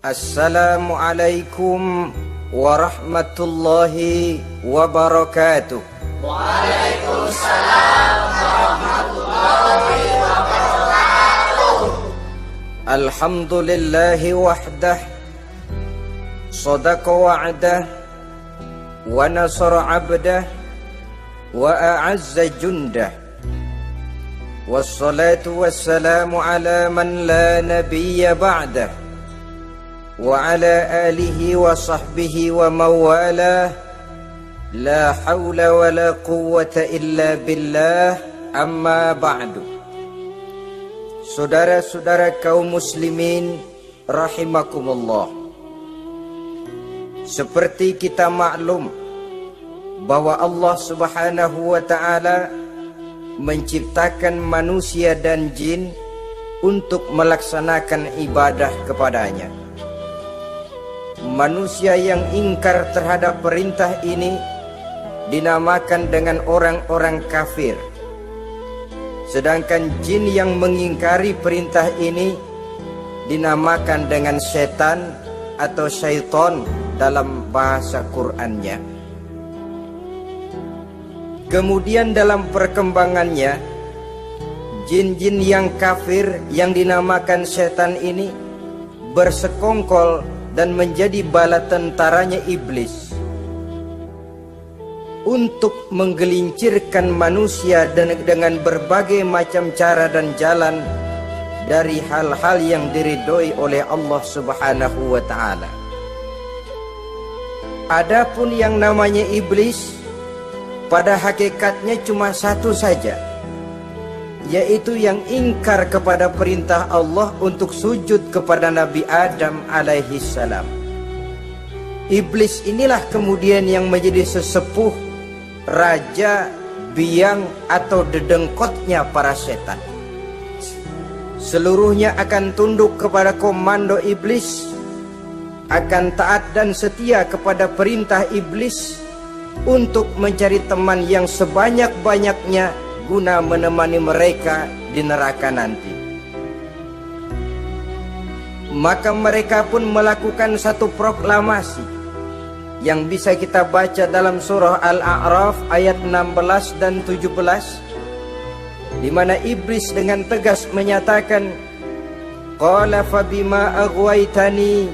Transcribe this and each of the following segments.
Assalamualaikum warahmatullahi wabarakatuh. Waalaikumsalam warahmatullahi wabarakatuh. Alhamdulillahi wahdah, sadaqa wa'dah, wa nasara abdah, wa a'azza jundah. Wassalatu wassalamu ala man la nabiyya ba'dah, wa ala alihi wa sahbihi wa mawalah. La hawla wa la quwwata illa billah, amma ba'du. Saudara-saudara kaum muslimin rahimakumullah, seperti kita maklum bahwa Allah subhanahu wa ta'ala menciptakan manusia dan jin untuk melaksanakan ibadah kepadanya. Manusia yang ingkar terhadap perintah ini dinamakan dengan orang-orang kafir. Sedangkan jin yang mengingkari perintah ini dinamakan dengan setan atau syaitan dalam bahasa Qur'annya. Kemudian dalam perkembangannya, jin-jin yang kafir yang dinamakan setan ini bersekongkol dan menjadi bala tentaranya iblis untuk menggelincirkan manusia dengan berbagai macam cara dan jalan dari hal-hal yang diridhoi oleh Allah subhanahu wa ta'ala. Adapun yang namanya iblis, pada hakikatnya cuma satu saja, yaitu yang ingkar kepada perintah Allah untuk sujud kepada Nabi Adam alaihi salam. Iblis inilah kemudian yang menjadi sesepuh, raja, biang atau dedengkotnya para setan. Seluruhnya akan tunduk kepada komando iblis, akan taat dan setia kepada perintah iblis untuk mencari teman yang sebanyak-banyaknya guna menemani mereka di neraka nanti. Maka mereka pun melakukan satu proklamasi yang bisa kita baca dalam surah Al-A'raf ayat 16 dan 17, di mana iblis dengan tegas menyatakan, qala fabima aghwaytani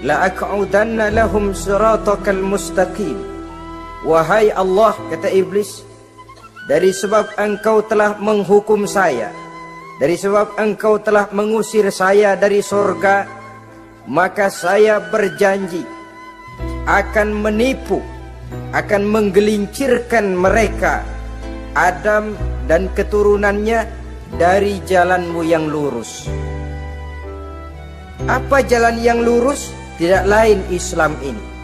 la aq'udanna lahum siratakal mustaqim. Wahai Allah, kata iblis, dari sebab engkau telah menghukum saya, dari sebab engkau telah mengusir saya dari surga, maka saya berjanji akan menipu, akan menggelincirkan mereka, Adam dan keturunannya, dari jalanmu yang lurus. Apa jalan yang lurus? Tidak lain Islam ini.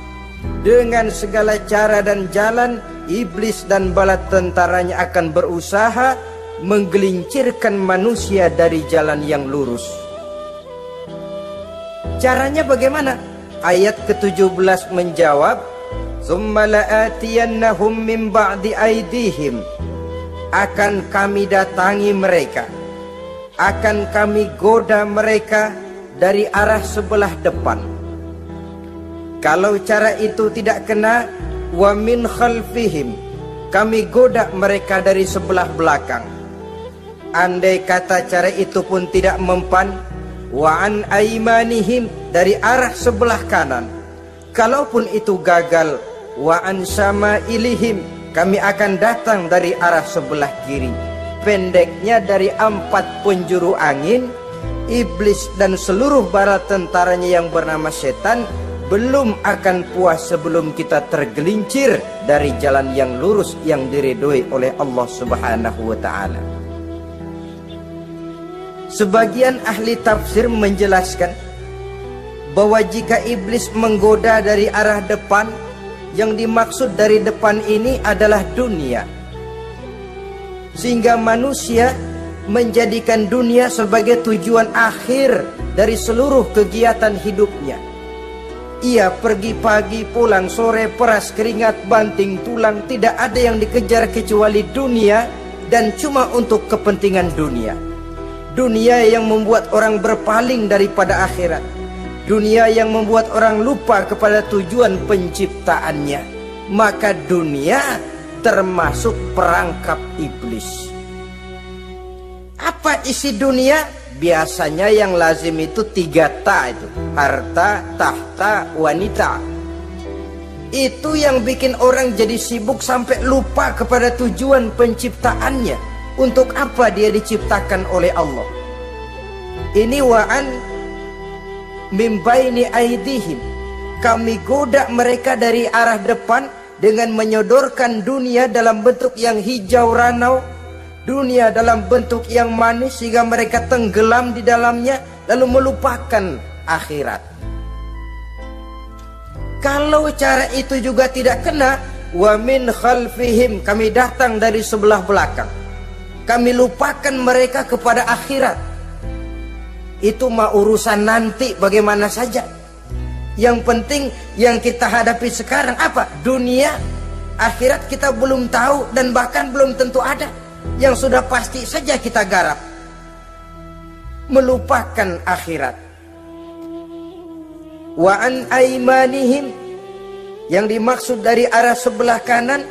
Dengan segala cara dan jalan, iblis dan bala tentaranya akan berusaha menggelincirkan manusia dari jalan yang lurus. Caranya bagaimana? Ayat ke-17 menjawab, "Tsumma la'atiyannahum min ba'di aydihim." Akan kami datangi mereka, akan kami goda mereka dari arah sebelah depan. Kalau cara itu tidak kena, wa min khalfihim, kami goda mereka dari sebelah belakang. Andai kata cara itu pun tidak mempan, wa an aimanihim, dari arah sebelah kanan. Kalaupun itu gagal, wa an syama'ilihim, kami akan datang dari arah sebelah kiri. Pendeknya dari 4 penjuru angin, iblis dan seluruh bala tentaranya yang bernama setan belum akan puas sebelum kita tergelincir dari jalan yang lurus yang diridhoi oleh Allah subhanahu wa ta'ala. Sebagian ahli tafsir menjelaskan bahwa jika iblis menggoda dari arah depan, yang dimaksud dari depan ini adalah dunia, sehingga manusia menjadikan dunia sebagai tujuan akhir dari seluruh kegiatan hidupnya. Ia pergi pagi, pulang sore, peras keringat, banting tulang, tidak ada yang dikejar kecuali dunia, dan cuma untuk kepentingan dunia. Dunia yang membuat orang berpaling daripada akhirat. dunia yang membuat orang lupa kepada tujuan penciptaannya, maka dunia termasuk perangkap iblis. Apa isi dunia? Biasanya yang lazim itu 3 ta itu, harta, tahta, wanita. Itu yang bikin orang jadi sibuk sampai lupa kepada tujuan penciptaannya. Untuk apa dia diciptakan oleh Allah? Ini wa'an min baini aidihim, kami goda mereka dari arah depan dengan menyodorkan dunia dalam bentuk yang hijau ranau, dunia dalam bentuk yang manis, sehingga mereka tenggelam di dalamnya lalu melupakan akhirat. Kalau cara itu juga tidak kena, wa min khalfihim, kami datang dari sebelah belakang, kami lupakan mereka kepada akhirat. Itu mah urusan nanti bagaimana saja. Yang penting yang kita hadapi sekarang apa? Dunia. Akhirat kita belum tahu dan bahkan belum tentu ada. Yang sudah pasti saja kita garap, melupakan akhirat. Wa an aimanihim, yang dimaksud dari arah sebelah kanan,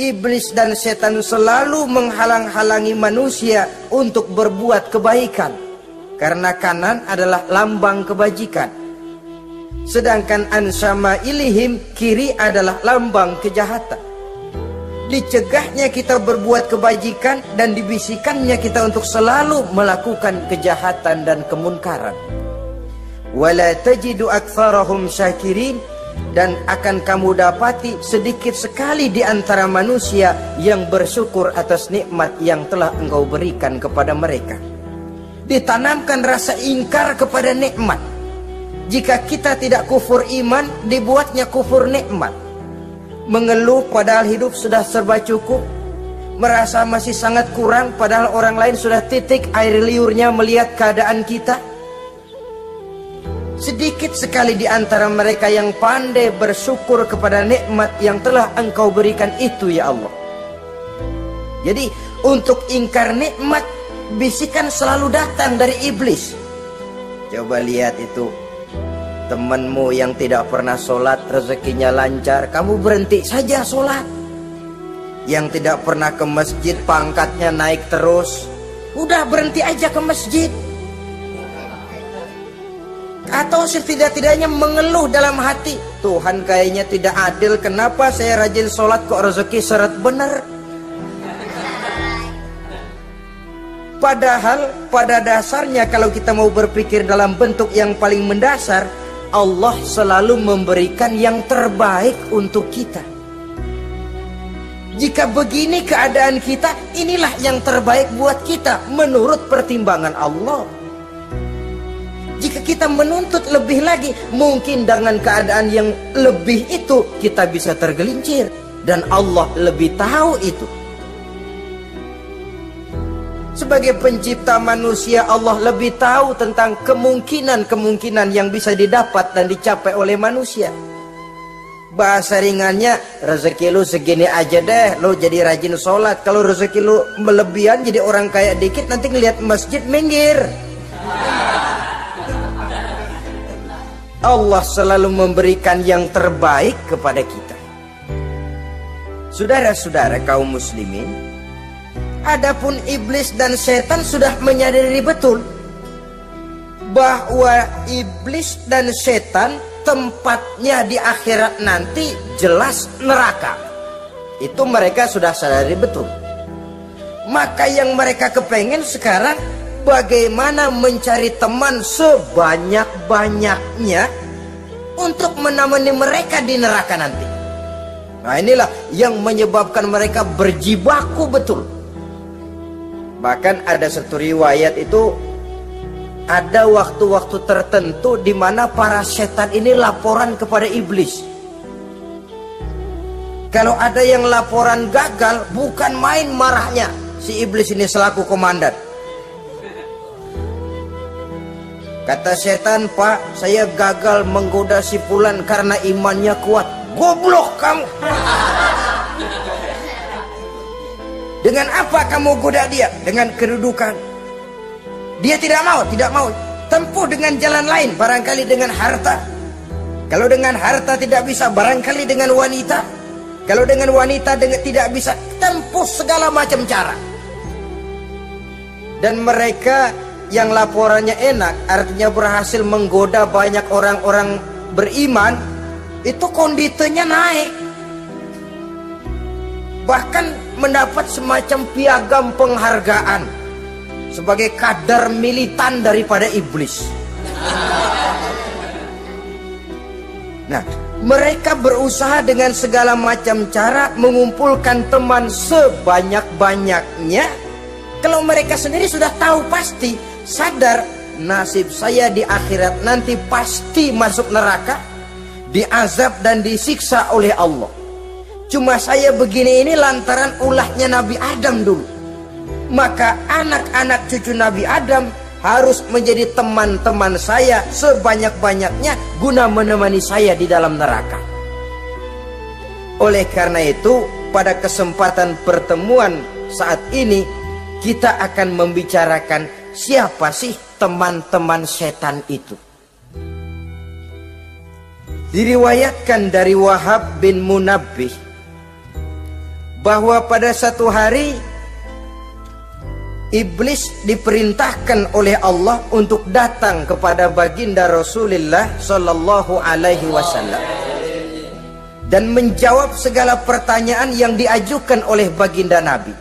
iblis dan setan selalu menghalang-halangi manusia untuk berbuat kebaikan, karena kanan adalah lambang kebajikan. Sedangkan ansama ilihim, kiri adalah lambang kejahatan. Dicegahnya kita berbuat kebajikan dan dibisikannya kita untuk selalu melakukan kejahatan dan kemunkaran. Wala tajidu aktsarahum syakirin, dan akan kamu dapati sedikit sekali di antara manusia yang bersyukur atas nikmat yang telah engkau berikan kepada mereka. Ditanamkan rasa ingkar kepada nikmat. Jika kita tidak kufur iman, dibuatnya kufur nikmat. Mengeluh padahal hidup sudah serba cukup, merasa masih sangat kurang padahal orang lain sudah titik air liurnya melihat keadaan kita. Sedikit sekali di antara mereka yang pandai bersyukur kepada nikmat yang telah engkau berikan itu, ya Allah. Jadi untuk ingkar nikmat, bisikan selalu datang dari iblis. Coba lihat itu, temanmu yang tidak pernah sholat, rezekinya lancar, kamu berhenti saja sholat. Yang tidak pernah ke masjid, pangkatnya naik terus, udah berhenti aja ke masjid. Atau setidak-tidaknya mengeluh dalam hati, Tuhan kayaknya tidak adil, kenapa saya rajin sholat kok rezeki seret bener. Padahal pada dasarnya kalau kita mau berpikir dalam bentuk yang paling mendasar, Allah selalu memberikan yang terbaik untuk kita. Jika begini keadaan kita, inilah yang terbaik buat kita menurut pertimbangan Allah. Jika kita menuntut lebih lagi, mungkin dengan keadaan yang lebih itu kita bisa tergelincir, dan Allah lebih tahu itu. Sebagai pencipta manusia, Allah lebih tahu tentang kemungkinan-kemungkinan yang bisa didapat dan dicapai oleh manusia. Bahasa ringannya, rezeki lu segini aja deh, lu jadi rajin sholat. Kalau rezeki lu melebihan jadi orang kaya dikit, nanti ngelihat masjid minggir. Allah selalu memberikan yang terbaik kepada kita. Saudara-saudara kaum muslimin, adapun iblis dan setan sudah menyadari betul bahwa iblis dan setan tempatnya di akhirat nanti jelas neraka. Itu mereka sudah sadari betul. Maka yang mereka kepengen sekarang, bagaimana mencari teman sebanyak-banyaknya untuk menemani mereka di neraka nanti. Nah, inilah yang menyebabkan mereka berjibaku betul. Bahkan ada satu riwayat itu, ada waktu-waktu tertentu di mana para setan ini laporan kepada iblis. Kalau ada yang laporan gagal, bukan main marahnya si iblis ini selaku komandan. Kata setan, Pak, saya gagal menggoda si Fulan karena imannya kuat. Goblok kamu. Dengan apa kamu goda dia? Dengan kedudukan. Dia tidak mau. tempuh dengan jalan lain, barangkali dengan harta. Kalau dengan harta tidak bisa, barangkali dengan wanita. Kalau dengan wanita tidak bisa, tempuh segala macam cara. Dan mereka yang laporannya enak, artinya berhasil menggoda banyak orang-orang beriman, itu konditenya naik. Bahkan mendapat semacam piagam penghargaan sebagai kadar militan daripada iblis. Nah, mereka berusaha dengan segala macam cara mengumpulkan teman sebanyak-banyaknya. Kalau mereka sendiri sudah tahu pasti, sadar nasib saya di akhirat nanti pasti masuk neraka, diazab dan disiksa oleh Allah. Cuma saya begini ini lantaran ulahnya Nabi Adam dulu. Maka anak-anak cucu Nabi Adam harus menjadi teman-teman saya sebanyak-banyaknya guna menemani saya di dalam neraka. Oleh karena itu, pada kesempatan pertemuan saat ini kita akan membicarakan siapa sih teman-teman setan itu. Diriwayatkan dari Wahab bin Munabbih bahwa pada satu hari iblis diperintahkan oleh Allah untuk datang kepada baginda Rasulullah Sallallahu Alaihi Wasallam dan menjawab segala pertanyaan yang diajukan oleh baginda Nabi.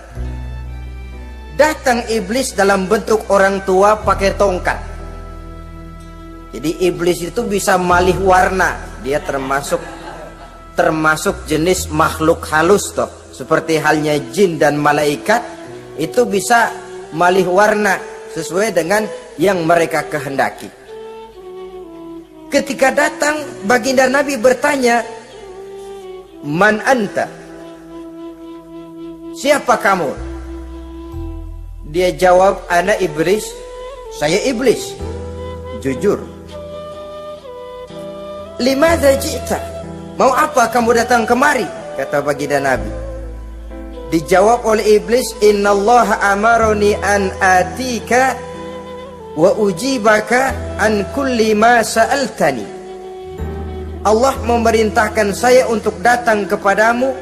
Datang iblis dalam bentuk orang tua pakai tongkat. Jadi iblis itu bisa malih warna. Dia termasuk jenis makhluk halus toh. Seperti halnya jin dan malaikat, itu bisa malih warna sesuai dengan yang mereka kehendaki. Ketika datang, baginda Nabi bertanya, "Man anta?" Siapa kamu? Dia jawab, "Ana iblis." Saya iblis. Jujur. "Limadza ji'ta?" Mau apa kamu datang kemari? Kata baginda Nabi. Dijawab oleh iblis, "Innallaha amaroni an atika wa ujibaka an kulli ma sa'altani." Allah memerintahkan saya untuk datang kepadamu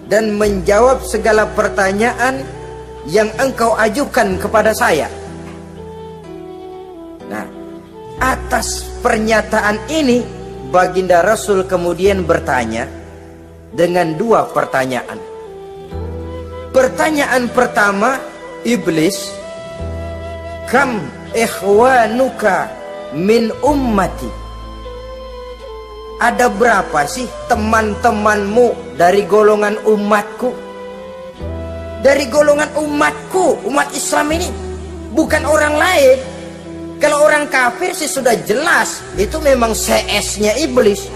dan menjawab segala pertanyaan yang engkau ajukan kepada saya. Nah, atas pernyataan ini baginda Rasul kemudian bertanya dengan dua pertanyaan. Pertanyaan pertama, iblis, "Kam ikhwanuka min ummati?" Ada berapa sih teman-temanmu dari golongan umatku? Dari golongan umatku, umat Islam ini, bukan orang lain. Kalau orang kafir sih sudah jelas, itu memang CS-nya iblis.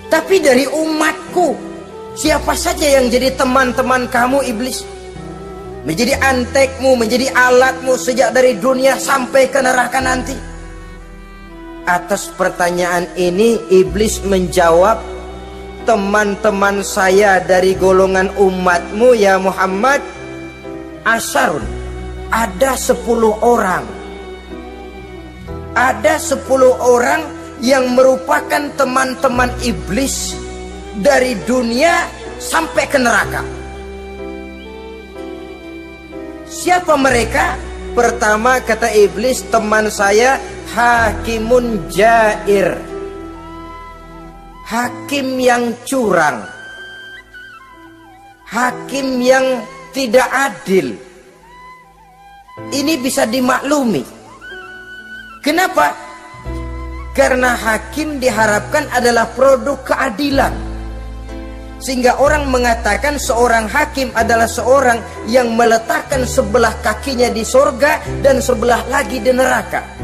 Tapi dari umatku, siapa saja yang jadi teman-teman kamu iblis? Menjadi antekmu, menjadi alatmu sejak dari dunia sampai ke neraka nanti. Atas pertanyaan ini iblis menjawab, "Teman-teman saya dari golongan umatmu ya Muhammad, asyarun, ada 10 orang. Ada 10 orang yang merupakan teman-teman iblis dari dunia sampai ke neraka." Siapa mereka? Pertama kata iblis, teman saya hakimun jair. Hakim yang curang, hakim yang tidak adil. Ini bisa dimaklumi. Kenapa? Karena hakim diharapkan adalah produk keadilan. Sehingga orang mengatakan seorang hakim adalah seorang yang meletakkan sebelah kakinya di surga dan sebelah lagi di neraka.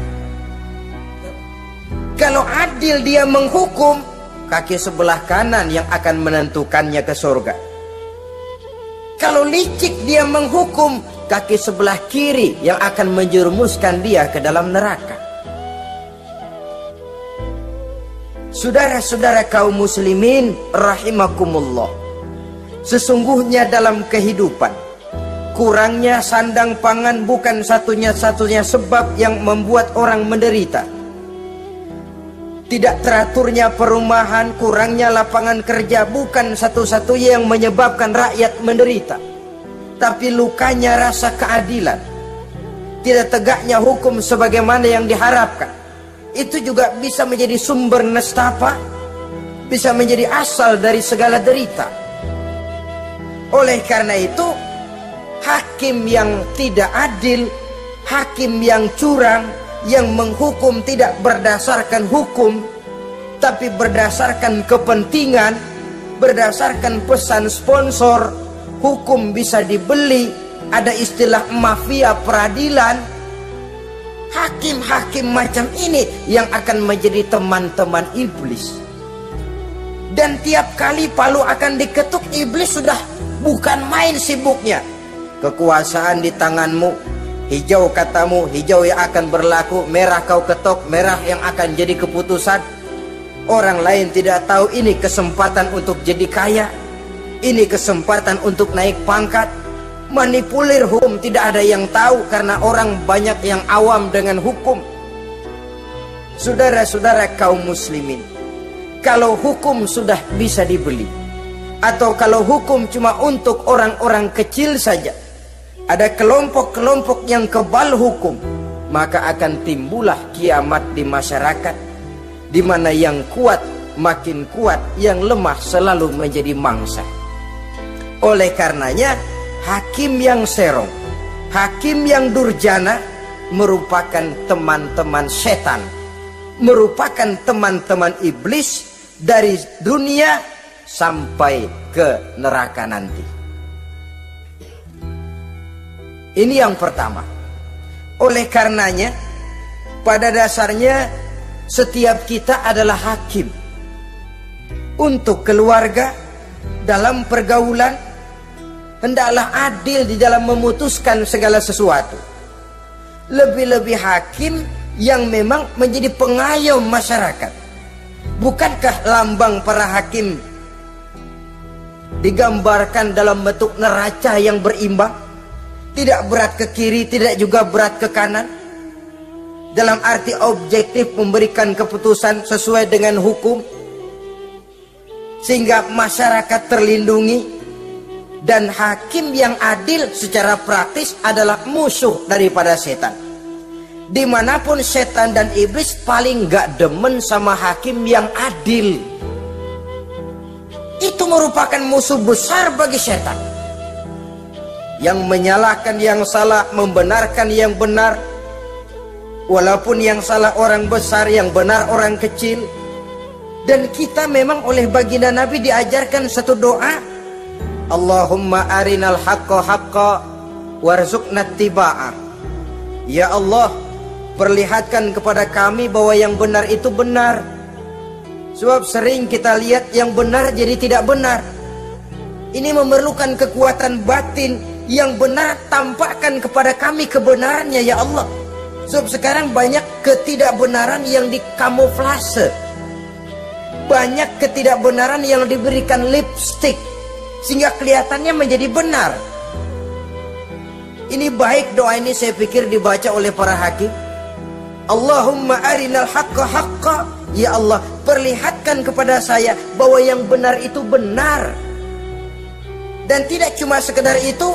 Kalau adil dia menghukum, kaki sebelah kanan yang akan menentukannya ke surga. Kalau licik dia menghukum, kaki sebelah kiri yang akan menjerumuskan dia ke dalam neraka. Saudara-saudara kaum muslimin rahimakumullah, sesungguhnya dalam kehidupan kurangnya sandang pangan bukan satunya-satunya sebab yang membuat orang menderita. Tidak teraturnya perumahan, kurangnya lapangan kerja bukan satu-satunya yang menyebabkan rakyat menderita. Tapi lukanya rasa keadilan, tidak tegaknya hukum sebagaimana yang diharapkan, itu juga bisa menjadi sumber nestapa, bisa menjadi asal dari segala derita. Oleh karena itu, hakim yang tidak adil, hakim yang curang, yang menghukum tidak berdasarkan hukum, tapi berdasarkan kepentingan, berdasarkan pesan sponsor, hukum bisa dibeli, ada istilah mafia peradilan. Hakim-hakim macam ini yang akan menjadi teman-teman iblis. Dan tiap kali palu akan diketuk, iblis sudah bukan main sibuknya. Kekuasaan di tanganmu, hijau katamu, hijau yang akan berlaku, merah kau ketok, merah yang akan jadi keputusan. Orang lain tidak tahu ini kesempatan untuk jadi kaya, ini kesempatan untuk naik pangkat. Manipulir hukum tidak ada yang tahu karena orang banyak yang awam dengan hukum. Saudara-saudara kaum muslimin, kalau hukum sudah bisa dibeli, atau kalau hukum cuma untuk orang-orang kecil saja, ada kelompok-kelompok yang kebal hukum, maka akan timbullah kiamat di masyarakat, di mana yang kuat makin kuat, yang lemah selalu menjadi mangsa. Oleh karenanya, hakim yang serong, hakim yang durjana merupakan teman-teman setan, merupakan teman-teman iblis dari dunia sampai ke neraka nanti. Ini yang pertama. Oleh karenanya, pada dasarnya setiap kita adalah hakim. Untuk keluarga, dalam pergaulan, hendaklah adil di dalam memutuskan segala sesuatu. Lebih-lebih hakim yang memang menjadi pengayom masyarakat. Bukankah lambang para hakim digambarkan dalam bentuk neraca yang berimbang? Tidak berat ke kiri, tidak juga berat ke kanan. Dalam arti objektif memberikan keputusan sesuai dengan hukum, sehingga masyarakat terlindungi. Dan hakim yang adil secara praktis adalah musuh daripada setan. Dimanapun setan dan iblis paling gak demen sama hakim yang adil. Itu merupakan musuh besar bagi setan. Yang menyalahkan yang salah, membenarkan yang benar. Walaupun yang salah orang besar, yang benar orang kecil. Dan kita memang oleh baginda Nabi diajarkan satu doa, Allahumma arinal haqqa haqqa warzuqna tiba'ah. Ya Allah, perlihatkan kepada kami bahwa yang benar itu benar. Sebab sering kita lihat yang benar jadi tidak benar. Ini memerlukan kekuatan batin. Yang benar tampakkan kepada kami kebenarannya ya Allah. Sebab sekarang banyak ketidakbenaran yang dikamuflase, banyak ketidakbenaran yang diberikan lipstick sehingga kelihatannya menjadi benar. Ini baik doa ini saya pikir dibaca oleh para hakim. Allahumma arinal haqqa haqqa. Ya Allah, perlihatkan kepada saya bahwa yang benar itu benar. Dan tidak cuma sekedar itu,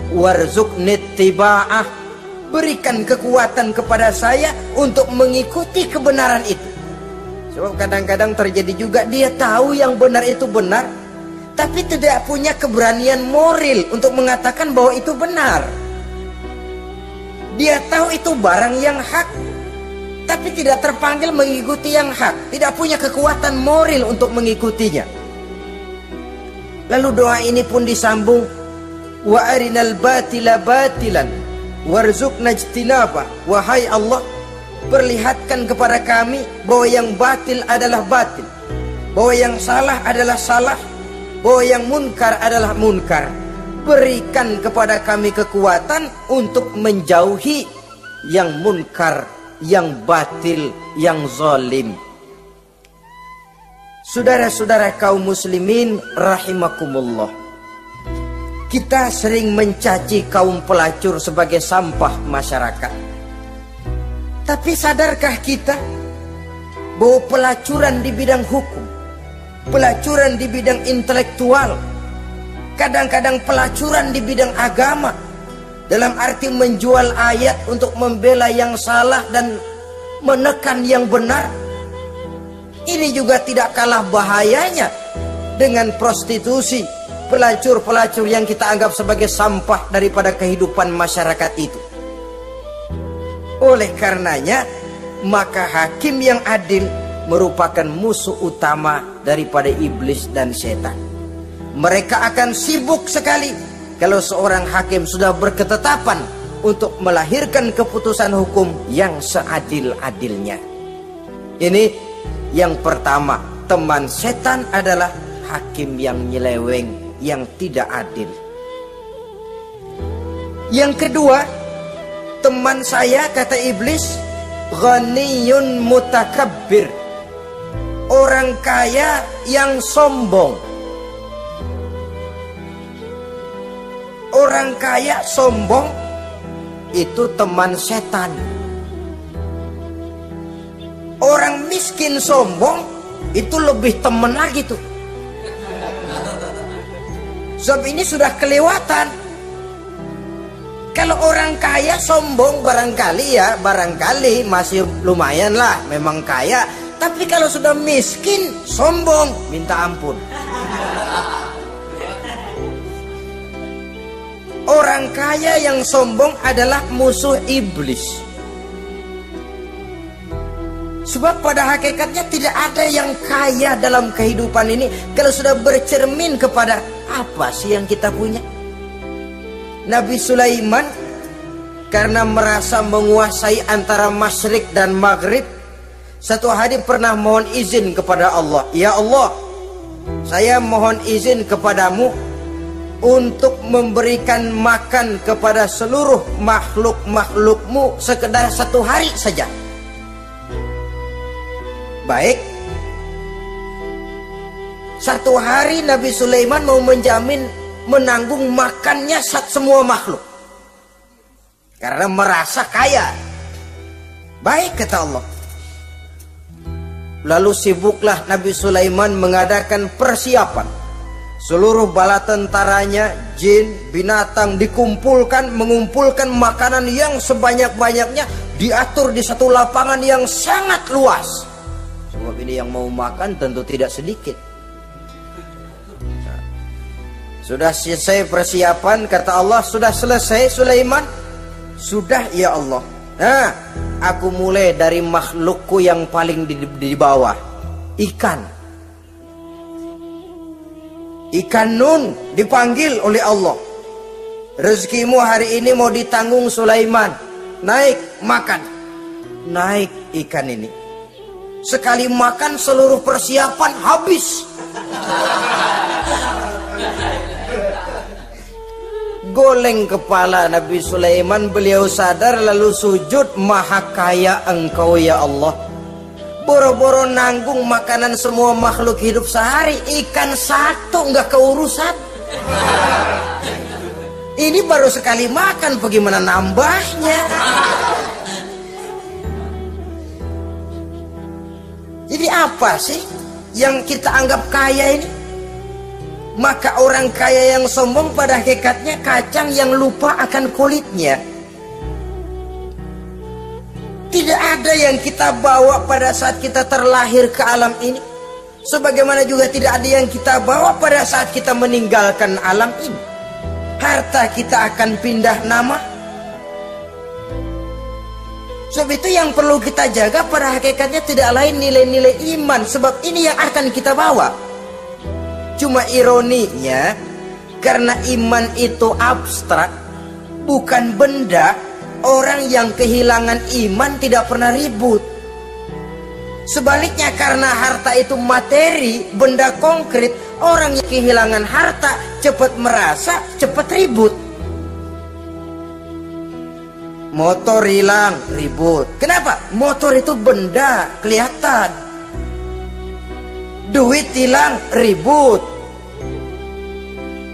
warzuqni tiba'ah, berikan kekuatan kepada saya untuk mengikuti kebenaran itu. Sebab kadang-kadang terjadi juga dia tahu yang benar itu benar, tapi tidak punya keberanian moral untuk mengatakan bahwa itu benar. Dia tahu itu barang yang hak, tapi tidak terpanggil mengikuti yang hak, tidak punya kekuatan moral untuk mengikutinya. Lalu doa ini pun disambung, wa arinal batila batilan warzuqna ijtinaba. Wahai Allah, perlihatkan kepada kami bahwa yang batil adalah batil, bahwa yang salah adalah salah, bahwa yang munkar adalah munkar. Berikan kepada kami kekuatan untuk menjauhi yang munkar, yang batil, yang zalim. Saudara-saudara kaum muslimin rahimakumullah, Kita sering mencaci kaum pelacur sebagai sampah masyarakat. Tapi sadarkah kita bahwa pelacuran di bidang hukum, pelacuran di bidang intelektual, kadang-kadang pelacuran di bidang agama, dalam arti menjual ayat untuk membela yang salah dan menekan yang benar, ini juga tidak kalah bahayanya dengan prostitusi, pelacur-pelacur yang kita anggap sebagai sampah daripada kehidupan masyarakat itu. Oleh karenanya, maka hakim yang adil merupakan musuh utama daripada iblis dan setan. Mereka akan sibuk sekali kalau seorang hakim sudah berketetapan untuk melahirkan keputusan hukum yang seadil-adilnya. Ini yang pertama, teman setan adalah hakim yang nyeleweng, yang tidak adil. Yang kedua, teman saya, kata iblis, ghaniyun mutakabbir, orang kaya yang sombong. Orang kaya sombong itu teman setan. Orang miskin sombong itu lebih teman lagi tuh. Sebab ini sudah kelewatan. Kalau orang kaya sombong barangkali masih lumayan lah, memang kaya. Tapi kalau sudah miskin sombong, minta ampun. Orang kaya yang sombong adalah musuh iblis. Sebab pada hakikatnya tidak ada yang kaya dalam kehidupan ini kalau sudah bercermin kepada apa sih yang kita punya. Nabi Sulaiman karena merasa menguasai antara masyrik dan maghrib, satu hari pernah mohon izin kepada Allah. Ya Allah, saya mohon izin kepadamu untuk memberikan makan kepada seluruh makhluk-makhlukmu sekedar satu hari saja. Baik, satu hari Nabi Sulaiman mau menjamin menanggung makannya semua makhluk karena merasa kaya. Baik, kata Allah. Lalu sibuklah Nabi Sulaiman mengadakan persiapan. Seluruh bala tentaranya, jin, binatang dikumpulkan, mengumpulkan makanan yang sebanyak-banyaknya, diatur di satu lapangan yang sangat luas. Sebab ini yang mau makan tentu tidak sedikit. Sudah selesai persiapan, kata Allah, sudah selesai Sulaiman? Sudah ya Allah. Nah, aku mulai dari makhlukku yang paling di bawah, ikan. Ikan Nun dipanggil oleh Allah. Rezekimu hari ini mau ditanggung Sulaiman. Naik, makan. Naik ikan ini. Sekali makan seluruh persiapan habis. Goleng kepala Nabi Sulaiman, beliau sadar lalu sujud, maha kaya engkau ya Allah. Boro-boro nanggung makanan semua makhluk hidup sehari, ikan satu nggak keurusan. Ini baru sekali makan, bagaimana nambahnya? Jadi apa sih yang kita anggap kaya ini? Maka orang kaya yang sombong pada hakikatnya kacang yang lupa akan kulitnya. Tidak ada yang kita bawa pada saat kita terlahir ke alam ini, sebagaimana juga tidak ada yang kita bawa pada saat kita meninggalkan alam ini. Harta kita akan pindah nama. Sebab itu yang perlu kita jaga pada hakikatnya tidak lain nilai-nilai iman, sebab ini yang akan kita bawa. Cuma ironinya, karena iman itu abstrak, bukan benda, orang yang kehilangan iman tidak pernah ribut. Sebaliknya, karena harta itu materi, benda konkret, orang yang kehilangan harta cepat merasa, cepat ribut. Motor hilang, ribut. Kenapa? Motor itu benda, kelihatan. Duit hilang, ribut.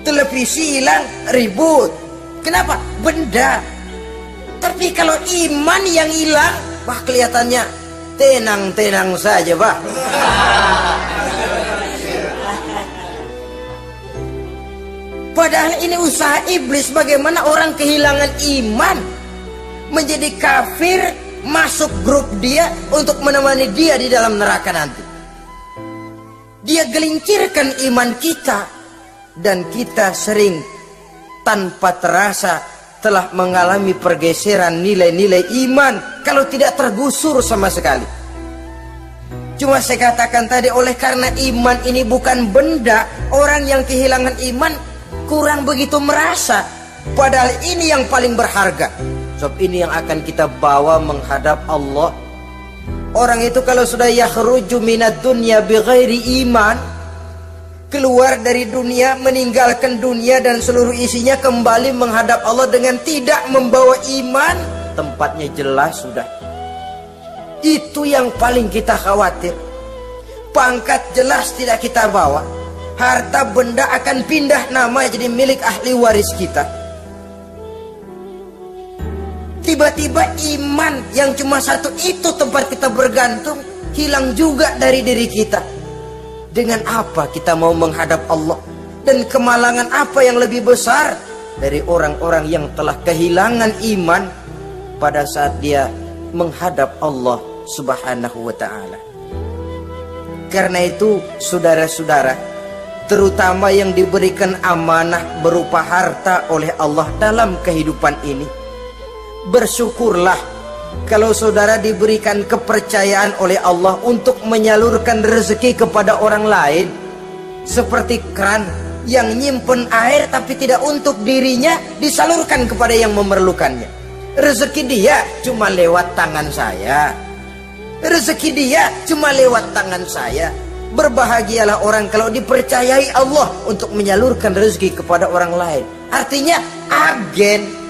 Televisi hilang, ribut. Kenapa? Benda. Tapi kalau iman yang hilang, wah kelihatannya tenang-tenang saja, Pak. Padahal ini usaha iblis, bagaimana orang kehilangan iman, menjadi kafir, masuk grup dia untuk menemani dia di dalam neraka nanti. Dia gelincirkan iman kita, dan kita sering tanpa terasa telah mengalami pergeseran nilai-nilai iman kalau tidak tergusur sama sekali. Cuma saya katakan tadi, oleh karena iman ini bukan benda, orang yang kehilangan iman kurang begitu merasa. Padahal ini yang paling berharga. Sebab ini yang akan kita bawa menghadap Allah. Orang itu kalau sudah yakhruju minad dunya bighairi iman, keluar dari dunia, meninggalkan dunia dan seluruh isinya, kembali menghadap Allah dengan tidak membawa iman, tempatnya jelas sudah. Itu yang paling kita khawatir. Pangkat jelas tidak kita bawa, harta benda akan pindah nama jadi milik ahli waris kita. Tiba-tiba iman yang cuma satu itu tempat kita bergantung hilang juga dari diri kita. Dengan apa kita mau menghadap Allah? Dan kemalangan apa yang lebih besar dari orang-orang yang telah kehilangan iman pada saat dia menghadap Allah Subhanahu wa ta'ala. Karena itu saudara-saudara, terutama yang diberikan amanah berupa harta oleh Allah dalam kehidupan ini, bersyukurlah kalau saudara diberikan kepercayaan oleh Allah untuk menyalurkan rezeki kepada orang lain. Seperti keran yang nyimpen air tapi tidak untuk dirinya, disalurkan kepada yang memerlukannya. Rezeki dia cuma lewat tangan saya. Rezeki dia cuma lewat tangan saya. Berbahagialah orang kalau dipercayai Allah untuk menyalurkan rezeki kepada orang lain. Artinya agen.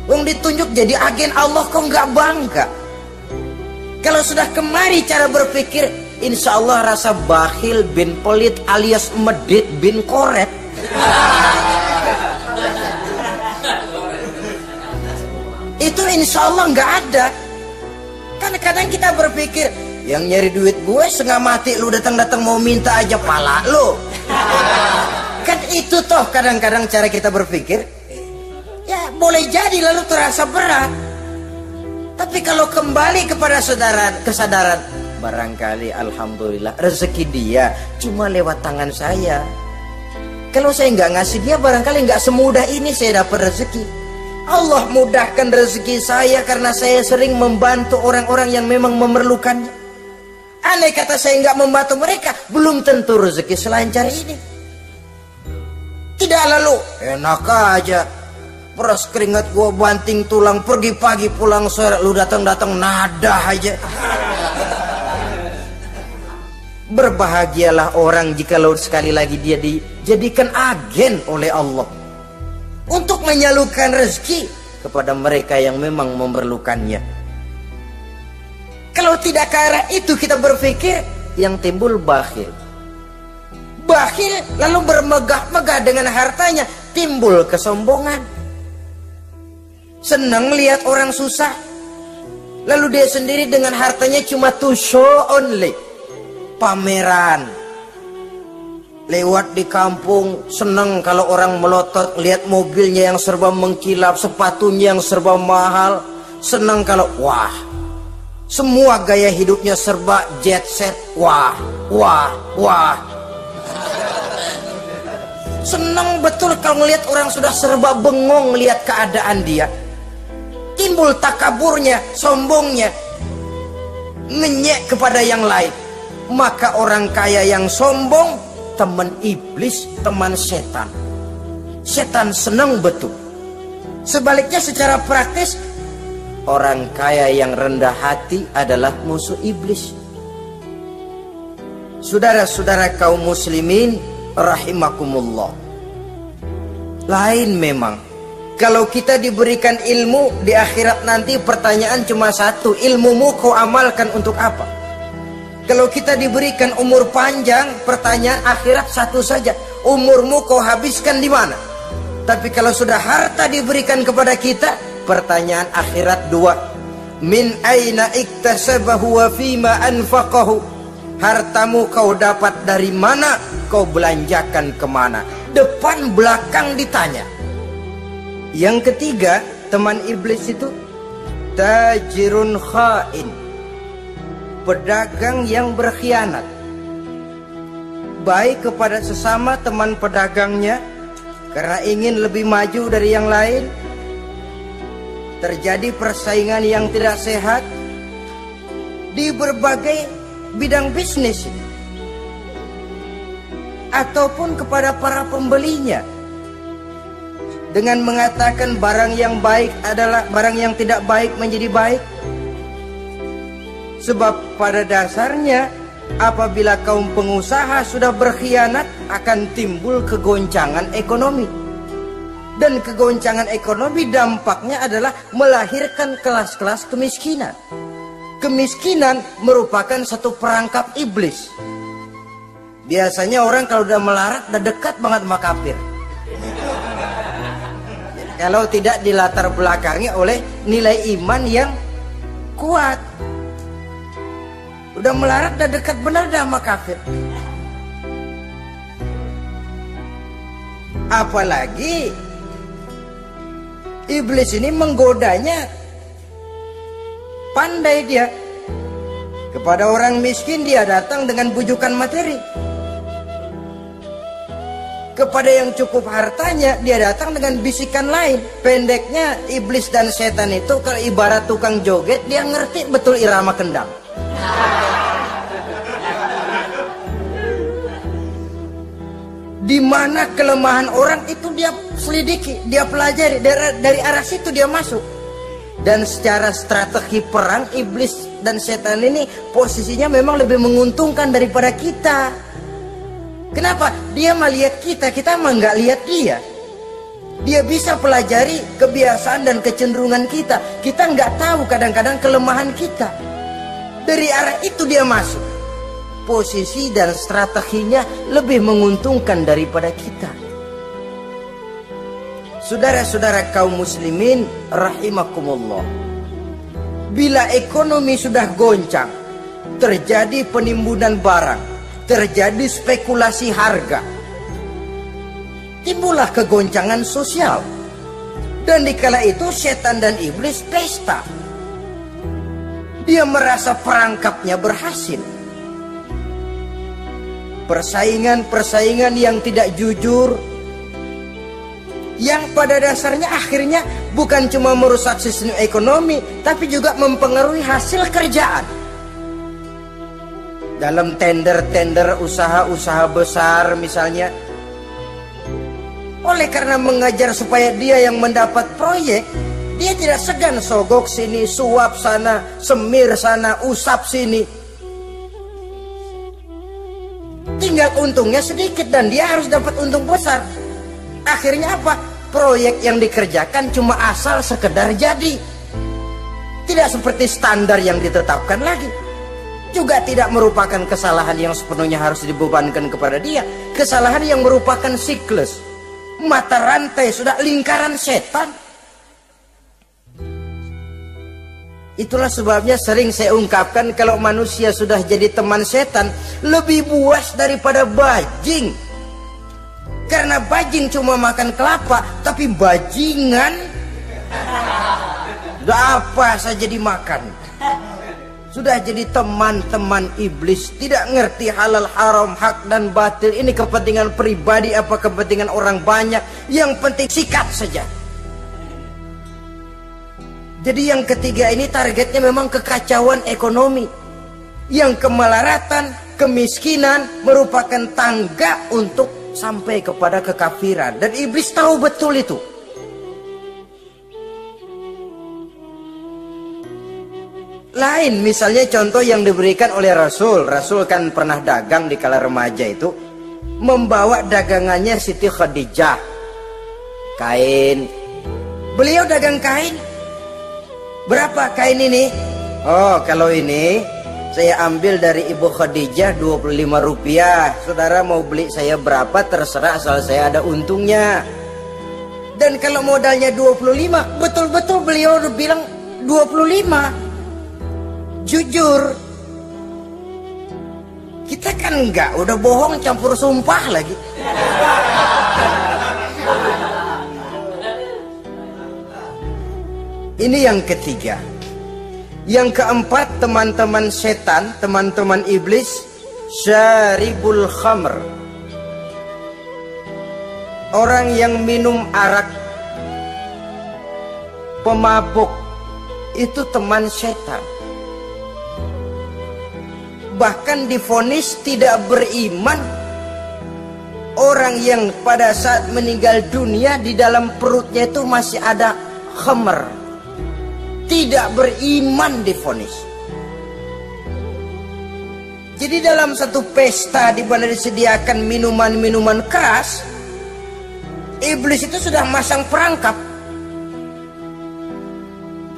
Yang ditunjuk jadi agen Allah, kok nggak bangga? Kalau sudah kemari cara berpikir, insya Allah rasa bakhil bin pelit alias medit bin koret. Itu insya Allah nggak ada. Kan kadang kita berpikir, yang nyari duit gue setengah mati, lu datang-datang mau minta aja pala lu. Kan itu toh kadang-kadang cara kita berpikir. Ya boleh jadi lalu terasa berat. Tapi kalau kembali kepada kesadaran, barangkali alhamdulillah rezeki dia cuma lewat tangan saya. Kalau saya nggak ngasih dia, barangkali nggak semudah ini saya dapat rezeki. Allah mudahkan rezeki saya karena saya sering membantu orang-orang yang memang memerlukannya. Andai kata saya nggak membantu mereka, belum tentu rezeki selancar ini. Tidak lalu enak aja, peras keringat gua banting tulang, pergi pagi pulang sore, lu datang-datang nada aja. Berbahagialah orang jikalau sekali lagi dia dijadikan agen oleh Allah untuk menyalurkan rezeki kepada mereka yang memang memerlukannya. Kalau tidak ke arah itu kita berpikir, yang timbul bakhil. Bakhil lalu bermegah-megah dengan hartanya, timbul kesombongan. Senang lihat orang susah, lalu dia sendiri dengan hartanya cuma to show only, pameran. Lewat di kampung senang kalau orang melotot lihat mobilnya yang serba mengkilap, sepatunya yang serba mahal. Senang kalau wah, semua gaya hidupnya serba jet set. Wah, wah, wah. Senang betul kalau ngelihat orang sudah serba bengong lihat keadaan dia. Timbul takaburnya, sombongnya, ngenyek kepada yang lain. Maka orang kaya yang sombong teman iblis, teman setan. Setan senang betul. Sebaliknya secara praktis, orang kaya yang rendah hati adalah musuh iblis. Saudara-saudara kaum muslimin rahimakumullah, lain memang kalau kita diberikan ilmu di akhirat nanti, pertanyaan cuma satu, ilmumu kau amalkan untuk apa? Kalau kita diberikan umur panjang, pertanyaan akhirat satu saja, umurmu kau habiskan di mana. Tapi kalau sudah harta diberikan kepada kita, pertanyaan akhirat dua. Min aina iktasabahu wa fima anfaqahu. Hartamu kau dapat dari mana, kau belanjakan kemana. Depan belakang ditanya. Yang ketiga, teman iblis itu tajirun khain, pedagang yang berkhianat, baik kepada sesama teman pedagangnya karena ingin lebih maju dari yang lain. Terjadi persaingan yang tidak sehat di berbagai bidang bisnis, ataupun kepada para pembelinya dengan mengatakan barang yang baik adalah barang yang tidak baik menjadi baik. Sebab pada dasarnya apabila kaum pengusaha sudah berkhianat, akan timbul kegoncangan ekonomi. Dan kegoncangan ekonomi dampaknya adalah melahirkan kelas-kelas kemiskinan. Kemiskinan merupakan satu perangkap iblis. Biasanya orang kalau udah melarat udah dekat banget sama kafir. Kalau tidak dilatar belakangi oleh nilai iman yang kuat. Udah melarat udah dekat benar dah sama kafir. Apalagi iblis ini menggodanya pandai dia. Kepada orang miskin dia datang dengan bujukan materi. Kepada yang cukup hartanya dia datang dengan bisikan lain. Pendeknya iblis dan setan itu kalau ibarat tukang joget, dia ngerti betul irama kendang. Di mana kelemahan orang itu dia selidiki, dia pelajari, dari arah situ dia masuk. Dan secara strategi perang, iblis dan setan ini posisinya memang lebih menguntungkan daripada kita. Kenapa? Dia melihat kita, kita mah nggak lihat dia. Dia bisa pelajari kebiasaan dan kecenderungan kita. Kita nggak tahu kadang-kadang kelemahan kita. Dari arah itu dia masuk. Posisi dan strateginya lebih menguntungkan daripada kita. Saudara-saudara kaum muslimin rahimakumullah. Bila ekonomi sudah goncang, terjadi penimbunan barang, terjadi spekulasi harga, timbullah kegoncangan sosial. Dan dikala itu setan dan iblis pesta. Dia merasa perangkapnya berhasil. Persaingan-persaingan yang tidak jujur, yang pada dasarnya akhirnya bukan cuma merusak sistem ekonomi, tapi juga mempengaruhi hasil kerjaan. Dalam tender-tender usaha-usaha besar misalnya, oleh karena mengajar supaya dia yang mendapat proyek, dia tidak segan sogok sini, suap sana, semir sana, usap sini. Tinggal untungnya sedikit dan dia harus dapat untung besar. Akhirnya apa? Proyek yang dikerjakan cuma asal sekedar jadi. Tidak seperti standar yang ditetapkan lagi. Juga tidak merupakan kesalahan yang sepenuhnya harus dibebankan kepada dia. Kesalahan yang merupakan siklus, mata rantai, sudah lingkaran setan. Itulah sebabnya sering saya ungkapkan, kalau manusia sudah jadi teman setan, lebih buas daripada bajing. Karena bajing cuma makan kelapa, tapi bajingan udah apa saja dimakan. Sudah jadi teman-teman iblis, tidak ngerti halal haram, hak dan batil. Ini kepentingan pribadi apa kepentingan orang banyak, yang penting sikat saja. Jadi yang ketiga ini targetnya memang kekacauan ekonomi. Yang kemelaratan, kemiskinan merupakan tangga untuk sampai kepada kekafiran. Dan iblis tahu betul itu. Lain misalnya contoh yang diberikan oleh Rasul. Rasul kan pernah dagang di kala remaja itu. Membawa dagangannya Siti Khadijah. Kain. Beliau dagang kain. Berapa kain ini? Oh, kalau ini Saya ambil dari Ibu Khadijah 25 rupiah. Saudara mau beli saya berapa terserah, asal saya ada untungnya. Dan kalau modalnya 25, betul-betul beliau bilang 25. Jujur. Kita kan enggak, udah bohong campur sumpah lagi. Ini yang ketiga. Yang keempat, teman-teman setan, teman-teman iblis, syaribul khamr. Orang yang minum arak, pemabuk, itu teman setan. Bahkan divonis tidak beriman. Orang yang pada saat meninggal dunia di dalam perutnya itu masih ada khamr. Tidak beriman divonis. Jadi dalam satu pesta di mana disediakan minuman-minuman keras, iblis itu sudah masang perangkap.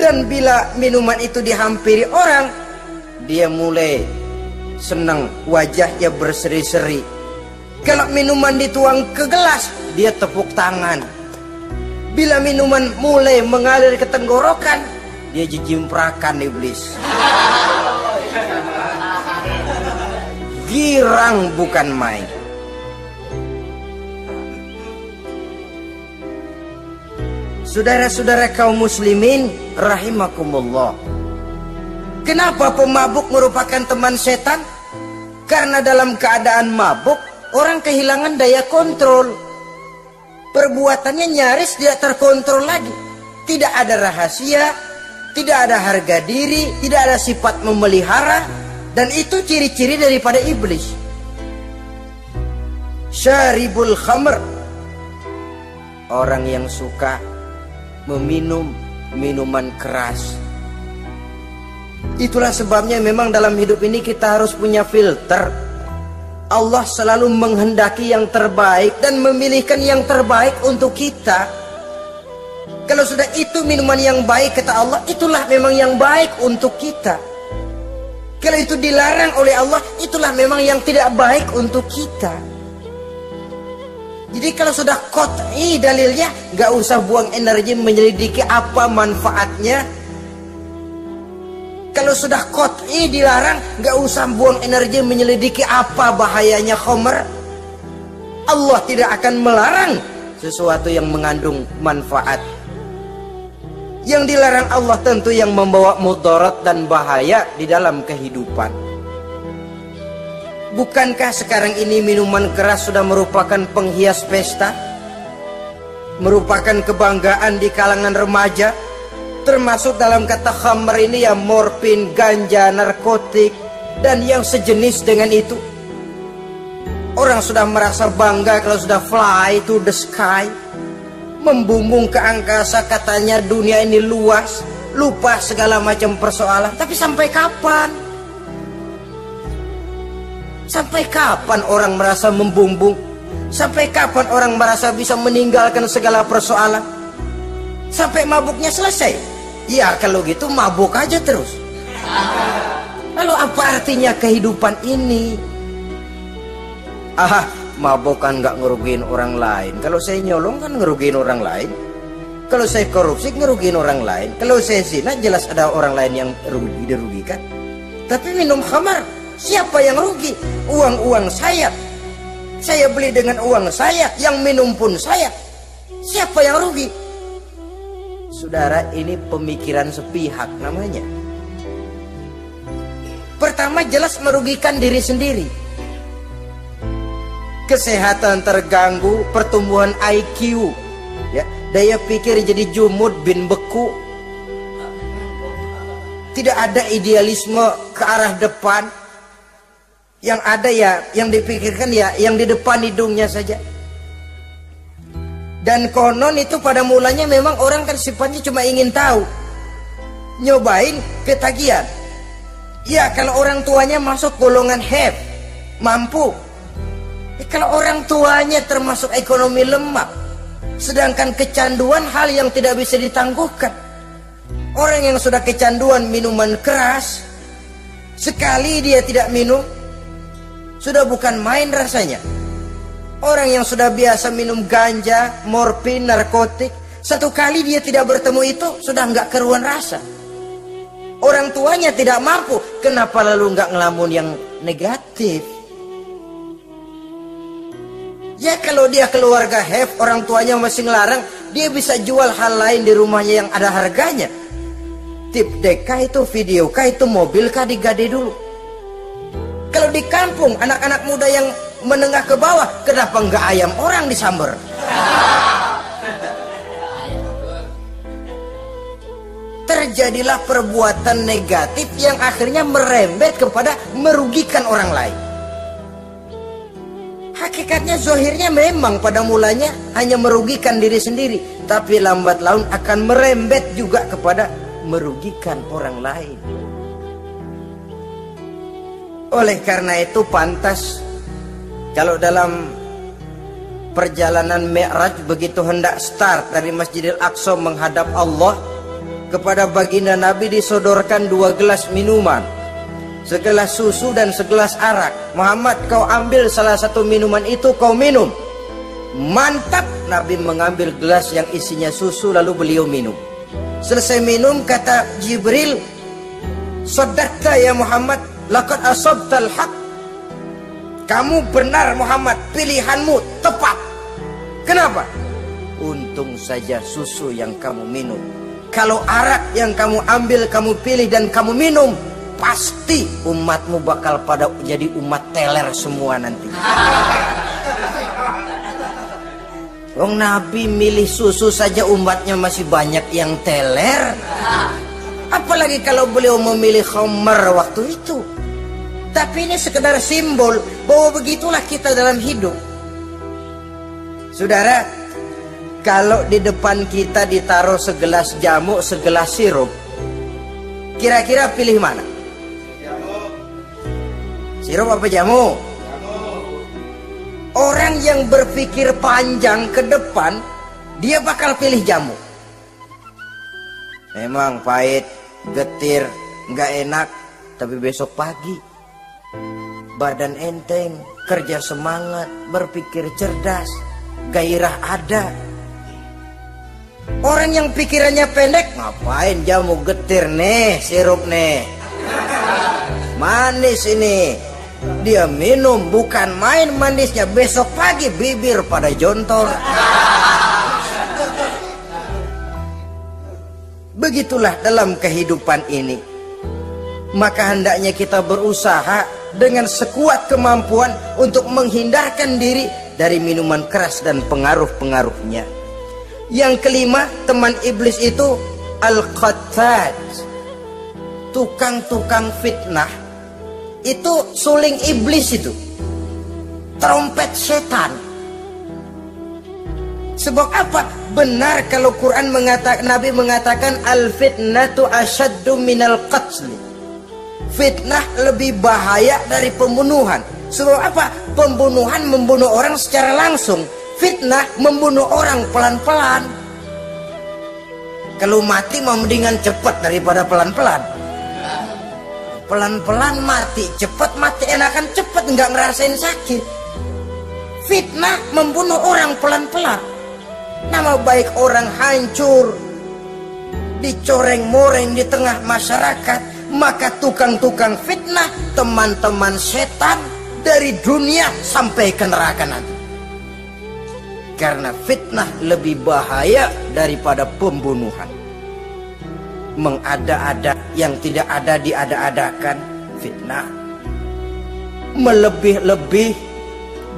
Dan bila minuman itu dihampiri orang, dia mulai senang, wajahnya berseri-seri. Kalau minuman dituang ke gelas, dia tepuk tangan. Bila minuman mulai mengalir ke tenggorokan, dia jijimprakan iblis. Girang bukan main. Saudara-saudara kaum muslimin rahimakumullah. Kenapa pemabuk merupakan teman setan? Karena dalam keadaan mabuk, orang kehilangan daya kontrol. Perbuatannya nyaris tidak terkontrol lagi. Tidak ada rahasia, tidak ada harga diri, tidak ada sifat memelihara. Dan itu ciri-ciri daripada iblis. Syaribul khamr. Orang yang suka meminum minuman keras. Itulah sebabnya memang dalam hidup ini kita harus punya filter. Allah selalu menghendaki yang terbaik dan memilihkan yang terbaik untuk kita. Kalau sudah itu minuman yang baik, kata Allah, itulah memang yang baik untuk kita. Kalau itu dilarang oleh Allah, itulah memang yang tidak baik untuk kita. Jadi kalau sudah qat'i dalilnya, gak usah buang energi menyelidiki apa manfaatnya. Kalau sudah qat'i dilarang, gak usah buang energi menyelidiki apa bahayanya khamr. Allah tidak akan melarang sesuatu yang mengandung manfaat. Yang dilarang Allah tentu yang membawa mudarat dan bahaya di dalam kehidupan. Bukankah sekarang ini minuman keras sudah merupakan penghias pesta? Merupakan kebanggaan di kalangan remaja? Termasuk dalam kata khamr ini ya morfin, ganja, narkotik, dan yang sejenis dengan itu. Orang sudah merasa bangga kalau sudah fly to the sky, membumbung ke angkasa, katanya dunia ini luas, lupa segala macam persoalan. Tapi sampai kapan? Sampai kapan orang merasa membumbung? Sampai kapan orang merasa bisa meninggalkan segala persoalan? Sampai mabuknya selesai? Ya kalau gitu mabuk aja terus. Lalu apa artinya kehidupan ini? Mabuk kan gak ngerugiin orang lain. Kalau saya nyolong kan ngerugiin orang lain. Kalau saya korupsi ngerugiin orang lain. Kalau saya zina jelas ada orang lain yang dirugikan. Tapi minum khamar, siapa yang rugi? Uang-uang saya. Saya beli dengan uang saya. Yang minum pun saya. Siapa yang rugi? Saudara, ini pemikiran sepihak namanya. Pertama jelas merugikan diri sendiri. Kesehatan terganggu, pertumbuhan IQ, ya, daya pikir jadi jumud bin beku. Tidak ada idealisme ke arah depan. Yang ada ya, yang dipikirkan ya, yang di depan hidungnya saja. Dan konon itu pada mulanya memang orang kan sifatnya cuma ingin tahu, nyobain, ketagihan. Ya kalau orang tuanya masuk golongan have, mampu. Kalau orang tuanya termasuk ekonomi lemah, sedangkan kecanduan hal yang tidak bisa ditangguhkan. Orang yang sudah kecanduan minuman keras, Sekali dia tidak minum, sudah bukan main rasanya. Orang yang sudah biasa minum ganja, morfin, narkotik, satu kali dia tidak bertemu itu, sudah nggak keruan rasa. Orang tuanya tidak mampu, kenapa lalu nggak ngelamun yang negatif? Ya kalau dia keluarga have, orang tuanya masih ngelarang, dia bisa jual hal lain di rumahnya yang ada harganya. Tip deka itu, video kah itu, mobil kah digade dulu. Kalau di kampung, anak-anak muda yang menengah ke bawah, kenapa nggak ayam orang disamber? Terjadilah perbuatan negatif yang akhirnya merembet kepada merugikan orang lain. Hakikatnya zahirnya memang pada mulanya hanya merugikan diri sendiri, tapi lambat laun akan merembet juga kepada merugikan orang lain. Oleh karena itu pantas kalau dalam perjalanan Mi'raj begitu hendak start dari Masjidil Aqsa menghadap Allah, kepada baginda Nabi disodorkan 2 gelas minuman, segelas susu dan segelas arak. Muhammad, kau ambil salah satu minuman itu, kau minum. Mantap. Nabi mengambil gelas yang isinya susu lalu beliau minum. Selesai minum kata Jibril, "Shadaqta ya Muhammad, laqad asabtal haq." Kamu benar Muhammad, pilihanmu tepat. Kenapa? Untung saja susu yang kamu minum. Kalau arak yang kamu ambil, kamu pilih dan kamu minum, pasti umatmu bakal pada jadi umat teler semua nanti. Wong Nabi milih susu saja umatnya masih banyak yang teler. Apalagi kalau beliau memilih khamar waktu itu. Tapi ini sekedar simbol bahwa begitulah kita dalam hidup. Saudara, kalau di depan kita ditaruh segelas jamu, segelas sirup, kira-kira pilih mana? Jamu. Sirup apa jamu? Jamu. Orang yang berpikir panjang ke depan, dia bakal pilih jamu. Memang pahit, getir, nggak enak, tapi besok pagi badan enteng, kerja semangat, berpikir cerdas, gairah ada. Orang yang pikirannya pendek, ngapain jamu getir nih, sirup nih, manis ini. Dia minum, bukan main manisnya, besok pagi bibir pada jontor. Begitulah dalam kehidupan ini. Maka hendaknya kita berusaha dengan sekuat kemampuan untuk menghindarkan diri dari minuman keras dan pengaruh-pengaruhnya. Yang kelima, teman iblis itu al-qattat, tukang-tukang fitnah. Itu suling iblis itu, trompet setan. Sebab apa? Benar kalau Quran mengatakan, Nabi mengatakan al-fitnatu asyaddu minal qatl. Fitnah lebih bahaya dari pembunuhan. Sebab apa? Pembunuhan membunuh orang secara langsung, fitnah membunuh orang pelan-pelan. Kalau mati mendingan cepat daripada pelan-pelan. Pelan-pelan mati, cepat mati enakan cepat, nggak ngerasain sakit. Fitnah membunuh orang pelan-pelan. Nama baik orang hancur, dicoreng-moreng di tengah masyarakat. Maka tukang-tukang fitnah, teman-teman setan dari dunia sampai ke neraka nanti. Karena fitnah lebih bahaya daripada pembunuhan. Mengada-ada yang tidak ada diada-adakan, fitnah. Melebih-lebih,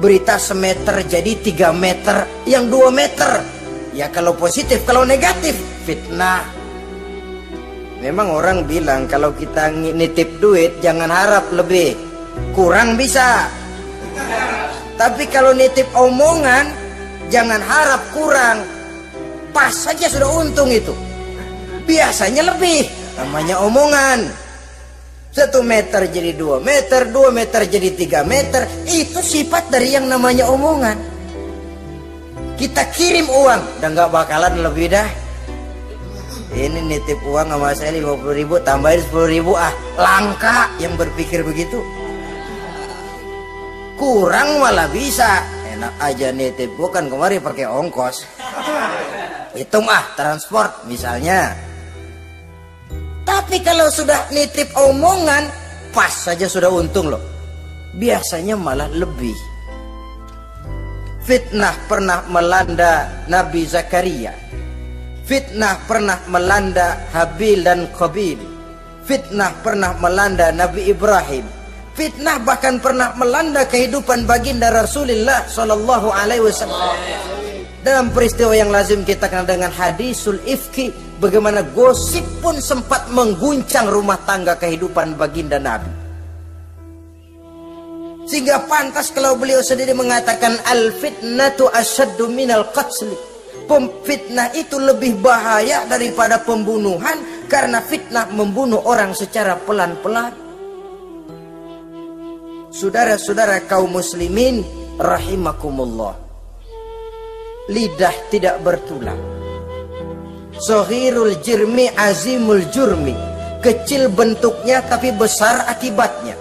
berita semeter jadi 3 meter, yang 2 meter. Ya kalau positif, kalau negatif, fitnah. Memang orang bilang kalau kita nitip duit jangan harap lebih, kurang bisa. Tapi kalau nitip omongan jangan harap kurang, pas saja sudah untung itu. Biasanya lebih, namanya omongan. 1 meter jadi 2 meter, 2 meter jadi 3 meter. Itu sifat dari yang namanya omongan. Kita kirim uang, dan gak bakalan lebih dah. Ini nitip uang sama saya 50.000, tambahin 10.000, langka yang berpikir begitu. Kurang malah bisa. Enak aja nitip, bukan kemarin pakai ongkos. Hitung transport misalnya. Tapi kalau sudah nitip omongan, pas saja sudah untung loh. Biasanya malah lebih. Fitnah pernah melanda Nabi Zakaria. Fitnah pernah melanda Habil dan Qabil. Fitnah pernah melanda Nabi Ibrahim. Fitnah bahkan pernah melanda kehidupan baginda Rasulullah Sallallahu Alaihi Wasallam. Dalam peristiwa yang lazim kita kenal dengan hadisul ifki, bagaimana gosip pun sempat mengguncang rumah tangga kehidupan baginda Nabi. Sehingga pantas kalau beliau sendiri mengatakan al-fitnatu asyaddu minal qatl. Fitnah itu lebih bahaya daripada pembunuhan, karena fitnah membunuh orang secara pelan-pelan. Saudara-saudara kaum muslimin rahimakumullah, lidah tidak bertulang. Sohirul jirmi azimul jurmi. Kecil bentuknya tapi besar akibatnya.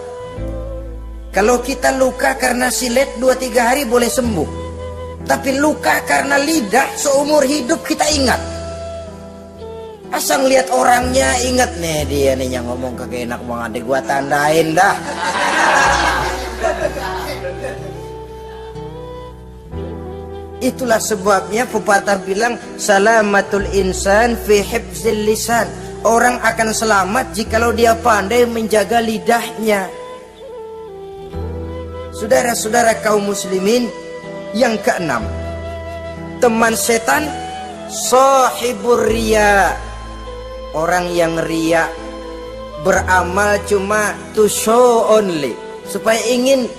Kalau kita luka karena silet 2-3 hari boleh sembuh, tapi luka karena lidah seumur hidup kita ingat. Asal lihat orangnya ingat, nih dia nih yang ngomong kagak enak banget, gua tandain dah. Itulah sebabnya pepatah bilang salamatul insan fi hifzil lisan. Orang akan selamat jikalau dia pandai menjaga lidahnya. Saudara-saudara kaum muslimin, yang keenam, teman setan sahibur riya. Orang yang riya, beramal cuma to show only, supaya ingin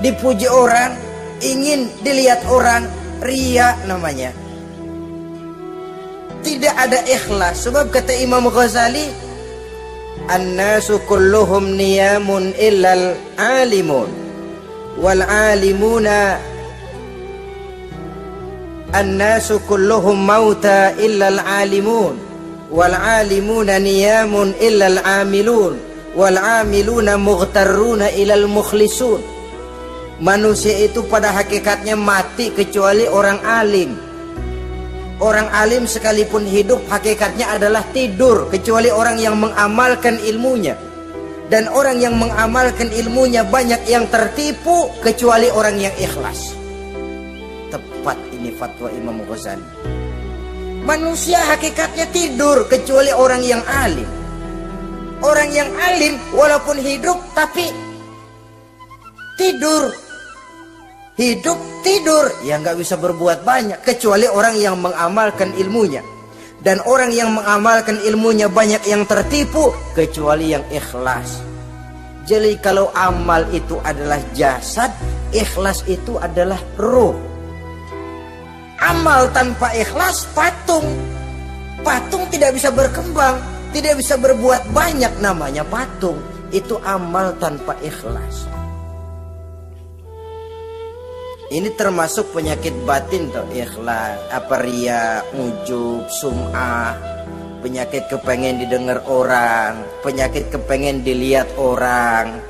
dipuji orang, ingin dilihat orang. Riya namanya. Tidak ada ikhlas. Sebab kata Imam Ghazali, an-nasu kulluhum niyamun illal alimun wal alimuna, an-nasu kulluhum mauta illal alimun wal alimuna niyamun illal amilun wal amiluna mughtarruna ilal mukhlisun. Manusia itu pada hakikatnya mati kecuali orang alim. Orang alim sekalipun hidup hakikatnya adalah tidur, kecuali orang yang mengamalkan ilmunya. Dan orang yang mengamalkan ilmunya banyak yang tertipu, kecuali orang yang ikhlas. Tepat ini fatwa Imam Ghazali. Manusia hakikatnya tidur kecuali orang yang alim. Orang yang alim walaupun hidup tapi tidur. Hidup tidur, ya nggak bisa berbuat banyak, kecuali orang yang mengamalkan ilmunya. Dan orang yang mengamalkan ilmunya banyak yang tertipu, kecuali yang ikhlas. Jadi kalau amal itu adalah jasad, ikhlas itu adalah ruh. Amal tanpa ikhlas patung. Patung tidak bisa berkembang, tidak bisa berbuat banyak, namanya patung. Itu amal tanpa ikhlas. Ini termasuk penyakit batin tuh, ikhlas, riya, ujub, sum'ah, penyakit kepengen didengar orang, penyakit kepengen dilihat orang.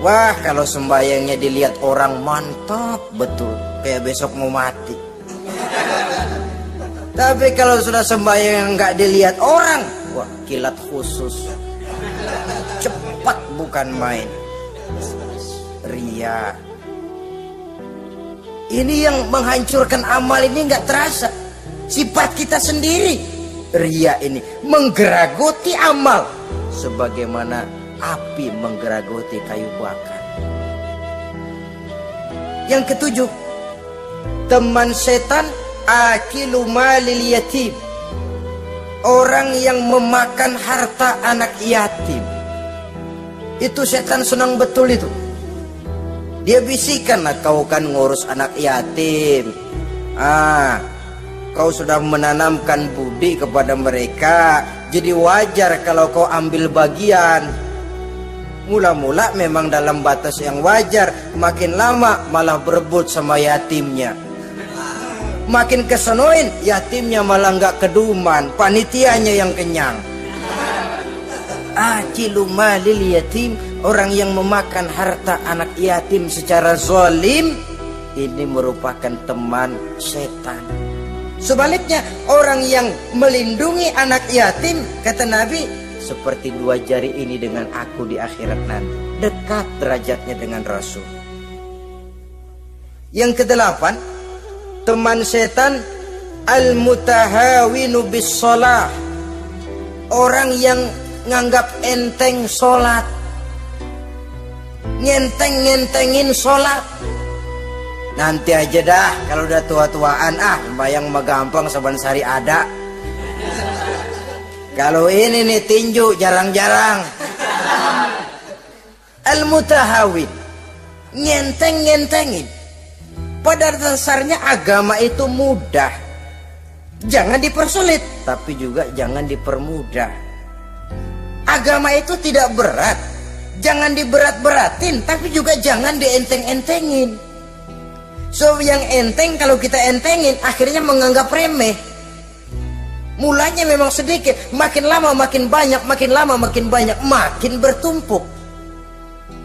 Wah, kalau sembayangnya dilihat orang mantap betul, kayak besok mau mati. Tapi kalau sudah sembayang nggak dilihat orang, wah kilat khusus, cepat bukan main. Riya. Ini yang menghancurkan amal ini nggak terasa. Sifat kita sendiri. Riya ini menggeragoti amal. Sebagaimana api menggeragoti kayu bakar. Yang ketujuh, teman setan akilu malil yatim. Orang yang memakan harta anak yatim. Itu setan senang betul itu. Dia bisikan, kau kan ngurus anak yatim. Kau sudah menanamkan budi kepada mereka, jadi wajar kalau kau ambil bagian. Mula-mula memang dalam batas yang wajar, makin lama malah berebut sama yatimnya. makin kesonoin, yatimnya malah nggak keduman, panitianya yang kenyang. Akilu malil yatim, orang yang memakan harta anak yatim secara zalim, ini merupakan teman setan. Sebaliknya, orang yang melindungi anak yatim, kata Nabi, seperti dua jari ini dengan aku di akhirat nanti. Dekat derajatnya dengan Rasul. Yang kedelapan, teman setan al-mutahawinu bis shalah. Orang yang nganggap enteng sholat, ngenteng-ngentengin sholat. Nanti aja dah, kalau udah tua-tuaan, sembayang mah gampang, saban sari ada. Kalau ini nih tinju jarang-jarang. Al-mutahawin, ngenteng-ngentengin. Pada dasarnya agama itu mudah, jangan dipersulit, tapi juga jangan dipermudah. Agama itu tidak berat, jangan diberat-beratin, tapi juga jangan dienteng-entengin. So yang enteng kalau kita entengin, akhirnya menganggap remeh. Mulanya memang sedikit, makin lama makin banyak, makin lama makin banyak, makin bertumpuk.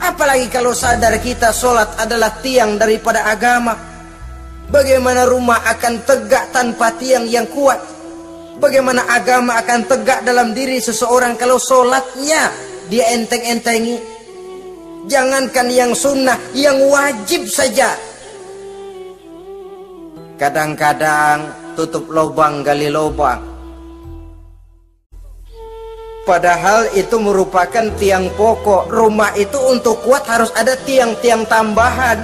Apalagi kalau sadar kita sholat adalah tiang daripada agama. Bagaimana rumah akan tegak tanpa tiang yang kuat? Bagaimana agama akan tegak dalam diri seseorang kalau sholatnya dia enteng-entengi? Jangankan yang sunnah, yang wajib saja. Kadang-kadang tutup lubang gali lubang. Padahal itu merupakan tiang pokok. Rumah itu untuk kuat harus ada tiang-tiang tambahan.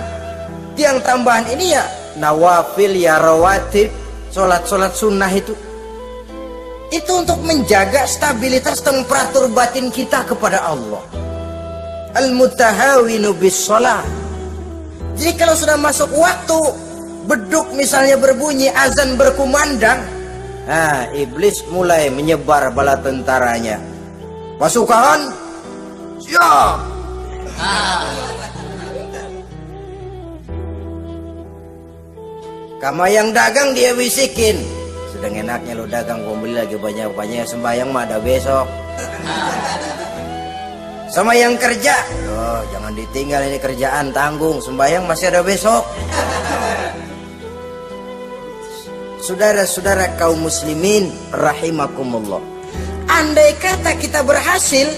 Tiang tambahan ini ya nawafil, ya rawatib, sholat-sholat sunnah itu. Itu untuk menjaga stabilitas temperatur batin kita kepada Allah. Al-mutahawinu bis shalah. Jadi kalau sudah masuk waktu, beduk misalnya berbunyi, azan berkumandang, iblis mulai menyebar bala tentaranya. Pasukan, siap. Kama yang dagang dia bisikin, sedang enaknya lo dagang, gua beli lagi banyak-banyak, sembahyang mah ada besok. Sama yang kerja, jangan ditinggal ini kerjaan, tanggung, sembahyang masih ada besok. Saudara-saudara kaum muslimin rahimakumullah, andai kata kita berhasil,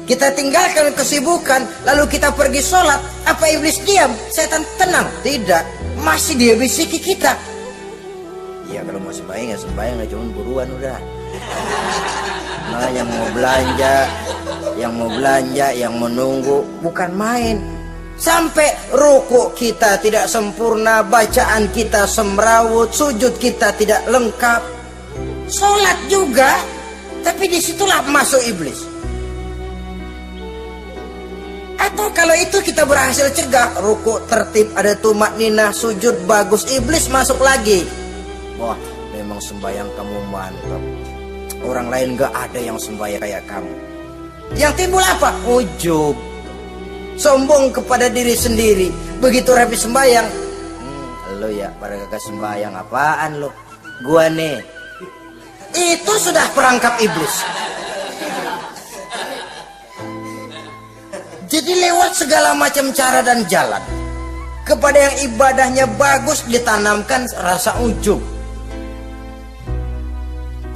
kita tinggalkan kesibukan, lalu kita pergi sholat, apa iblis diam? Setan tenang? Tidak, masih dia bisiki kita. Ya kalau mau sembahyang ya sembahyang, cuma buruan udah. Nah yang mau belanja, yang menunggu, bukan main. Sampai ruku kita tidak sempurna, bacaan kita semrawut, sujud kita tidak lengkap, sholat juga, tapi disitulah masuk iblis. Atau kalau itu kita berhasil cegah, ruku tertib, ada tumakninah, sujud bagus, iblis masuk lagi. Wah, memang sembahyang kamu mantap, orang lain gak ada yang sembahyang kayak kamu. Yang timbul apa? Ujub, sombong kepada diri sendiri. Begitu rapi sembahyang, lo ya pada kagak sembahyang, apaan lo? Gua nih. Itu sudah perangkap iblis. Jadi lewat segala macam cara dan jalan, kepada yang ibadahnya bagus ditanamkan rasa ujub,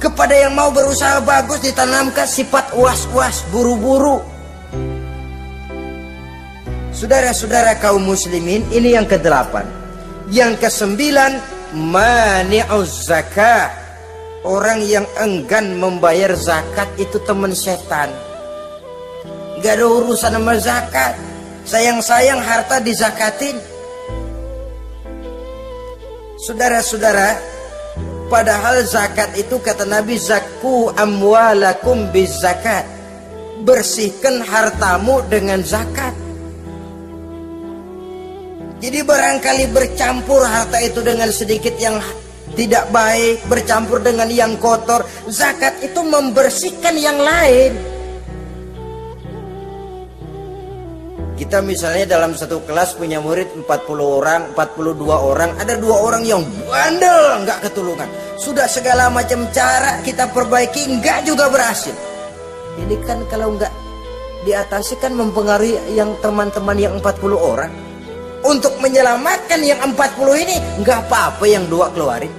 kepada yang mau berusaha bagus ditanamkan sifat was-was, buru-buru. Saudara-saudara kaum muslimin, ini yang ke-8. Yang ke-9, mani'uz zakah. Orang yang enggan membayar zakat itu teman setan. Gak ada urusan sama zakat. Sayang-sayang harta dizakatin. Saudara-saudara, padahal zakat itu kata Nabi, zakku amwalakum biz zakat. Bersihkan hartamu dengan zakat. Jadi barangkali bercampur harta itu dengan sedikit yang tidak baik, bercampur dengan yang kotor. Zakat itu membersihkan yang lain. Kita misalnya dalam satu kelas punya murid 40 orang, 42 orang, ada 2 orang yang bandel, nggak ketulungan. Sudah segala macam cara kita perbaiki, nggak juga berhasil. Ini kan kalau nggak diatasi kan mempengaruhi yang teman-teman yang 40 orang. Untuk menyelamatkan yang 40 ini, nggak apa-apa yang 2 keluarin.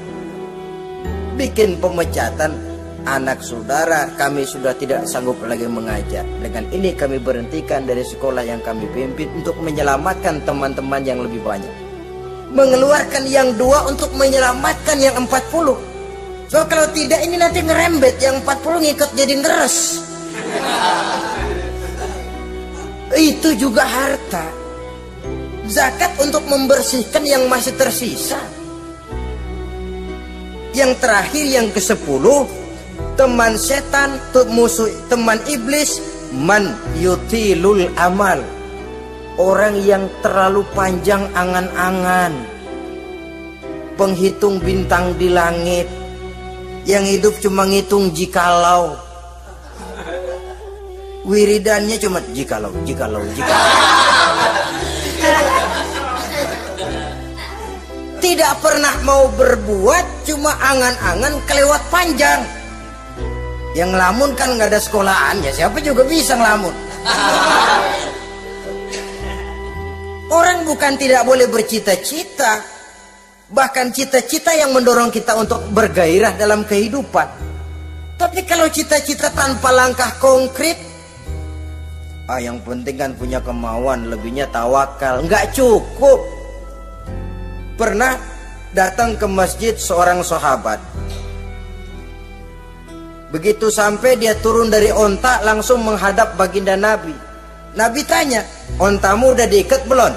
Bikin pemecatan. Anak saudara, kami sudah tidak sanggup lagi mengajar. Dengan ini kami berhentikan dari sekolah yang kami pimpin untuk menyelamatkan teman-teman yang lebih banyak. Mengeluarkan yang 2 untuk menyelamatkan yang 40. So kalau tidak ini nanti ngerembet, yang 40 ngikut jadi ngeres. Itu juga harta. Zakat untuk membersihkan yang masih tersisa. Yang terakhir yang ke-10, teman setan, musuh, teman iblis, man yutilul amal, orang yang terlalu panjang angan-angan, penghitung bintang di langit, yang hidup cuma ngitung jikalau, wiridannya cuma jikalau. Tidak pernah mau berbuat, cuma angan-angan kelewat panjang. Yang ngelamun kan nggak ada sekolahan, ya siapa juga bisa ngelamun. Orang bukan tidak boleh bercita-cita, bahkan cita-cita yang mendorong kita untuk bergairah dalam kehidupan. Tapi kalau cita-cita tanpa langkah konkret, yang penting kan punya kemauan, lebihnya tawakal, nggak cukup. Pernah datang ke masjid seorang sahabat. Begitu sampai dia turun dari onta, langsung menghadap baginda Nabi. Nabi tanya, ontamu udah diikat belum?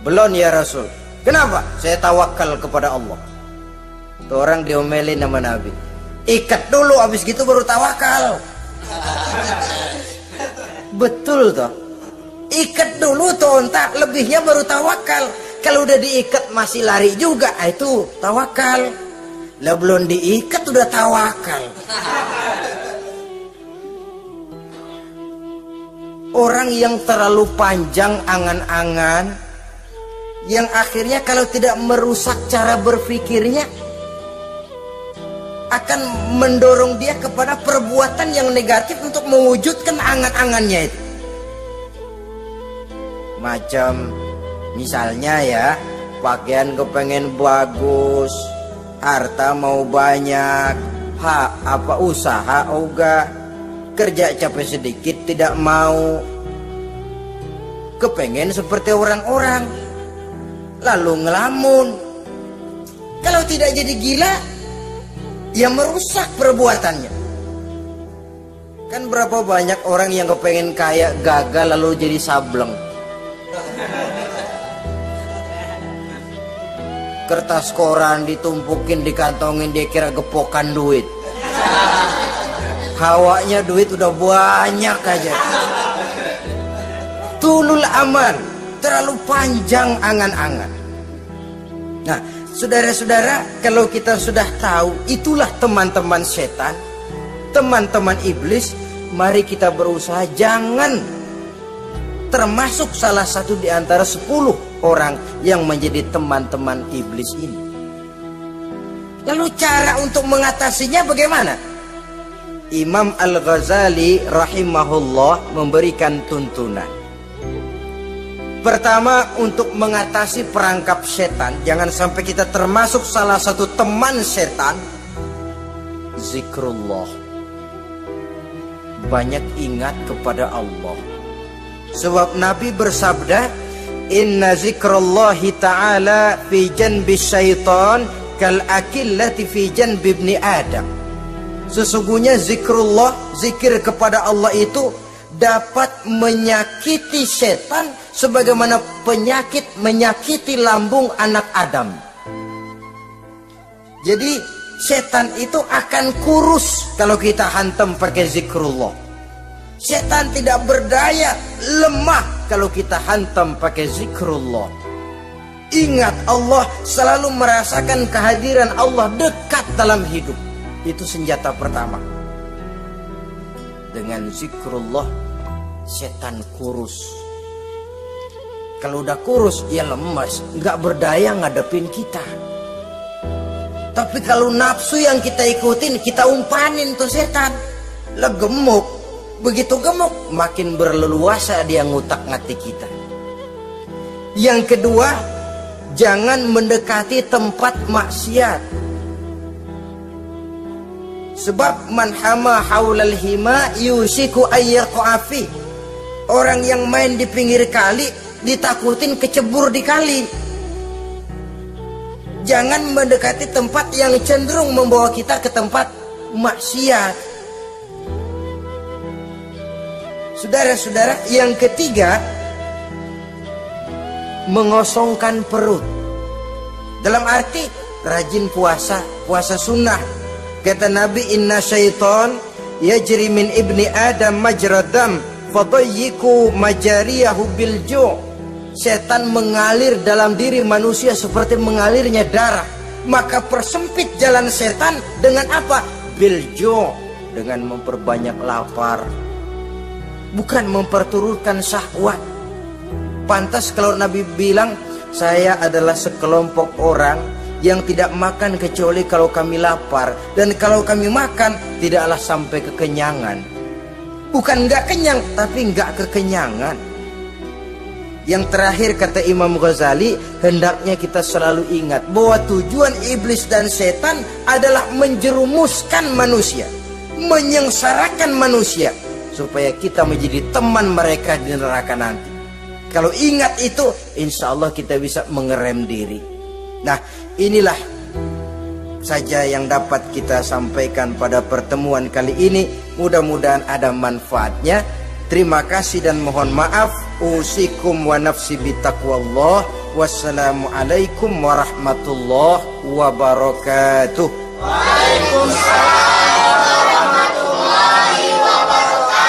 Belum ya Rasul. Kenapa? Saya tawakal kepada Allah. Tuh orang diomelin sama Nabi. Ikat dulu, habis gitu baru tawakal. Betul toh. Ikat dulu tuh onta, lebihnya baru tawakal. Kalau udah diikat masih lari juga, itu tawakal. Lah belum diikat udah tawakal. Orang yang terlalu panjang angan-angan, yang akhirnya kalau tidak merusak cara berpikirnya, akan mendorong dia kepada perbuatan yang negatif untuk mewujudkan angan-angannya itu. Macam misalnya ya, pakaian kepengen bagus, harta mau banyak, usaha ogah, kerja capek sedikit tidak mau, kepengen seperti orang-orang, lalu ngelamun. Kalau tidak jadi gila, ya merusak perbuatannya. Kan berapa banyak orang yang kepengen kaya, gagal lalu jadi sableng. Kertas koran ditumpukin, dikantongin, dia kira gepokan duit. Hawanya duit udah banyak aja. Tulul aman, terlalu panjang angan-angan. Nah, saudara-saudara, kalau kita sudah tahu itulah teman-teman setan, teman-teman iblis, mari kita berusaha jangan termasuk salah satu di antara 10 orang yang menjadi teman-teman iblis ini. Lalu cara untuk mengatasinya bagaimana? Imam Al-Ghazali rahimahullah memberikan tuntunan. Pertama, untuk mengatasi perangkap setan, jangan sampai kita termasuk salah satu teman setan, zikrullah. Banyak ingat kepada Allah. Sebab Nabi bersabda, inna zikrallahi ta'ala fi janbi syaitan kal akillati fi janbi ibni Adam. Sesungguhnya zikrullah, zikir kepada Allah itu dapat menyakiti setan sebagaimana penyakit menyakiti lambung anak Adam. Jadi setan itu akan kurus kalau kita hantam pakai zikrullah. Setan tidak berdaya, lemah kalau kita hantam pakai zikrullah. Ingat Allah, selalu merasakan kehadiran Allah dekat dalam hidup. Itu senjata pertama. Dengan zikrullah, setan kurus. Kalau udah kurus ya lemes, nggak berdaya ngadepin kita. Tapi kalau nafsu yang kita ikutin, kita umpanin tuh setan, lah gemuk. Begitu gemuk, makin berleluasa dia ngutak-ngatik kita. Yang kedua, jangan mendekati tempat maksiat. Sebab man hama haulal hima yusiku ayyaqafi. Orang yang main di pinggir kali ditakutin kecebur di kali. Jangan mendekati tempat yang cenderung membawa kita ke tempat maksiat. Saudara-saudara, yang ketiga, mengosongkan perut. Dalam arti rajin puasa, puasa sunnah. Kata Nabi, inna syaitan yajri min ibni adam majradam fadayyiku majariyahu bil ju'. Setan mengalir dalam diri manusia seperti mengalirnya darah. Maka persempit jalan setan dengan apa? Bil ju', dengan memperbanyak lapar, bukan memperturutkan syahwat. Pantas kalau Nabi bilang, saya adalah sekelompok orang yang tidak makan kecuali kalau kami lapar, dan kalau kami makan tidaklah sampai kekenyangan. Bukan nggak kenyang, tapi nggak kekenyangan. Yang terakhir kata Imam Ghazali, hendaknya kita selalu ingat bahwa tujuan iblis dan setan adalah menjerumuskan manusia, menyengsarakan manusia, supaya kita menjadi teman mereka di neraka nanti. Kalau ingat itu, insya Allah kita bisa mengerem diri. Nah, inilah saja yang dapat kita sampaikan pada pertemuan kali ini. Mudah-mudahan ada manfaatnya. Terima kasih dan mohon maaf. Usikum wa nafsi bitaqwallah. Wassalamualaikum warahmatullahi wabarakatuh. Waalaikumsalam warahmatullahi wabarakatuh.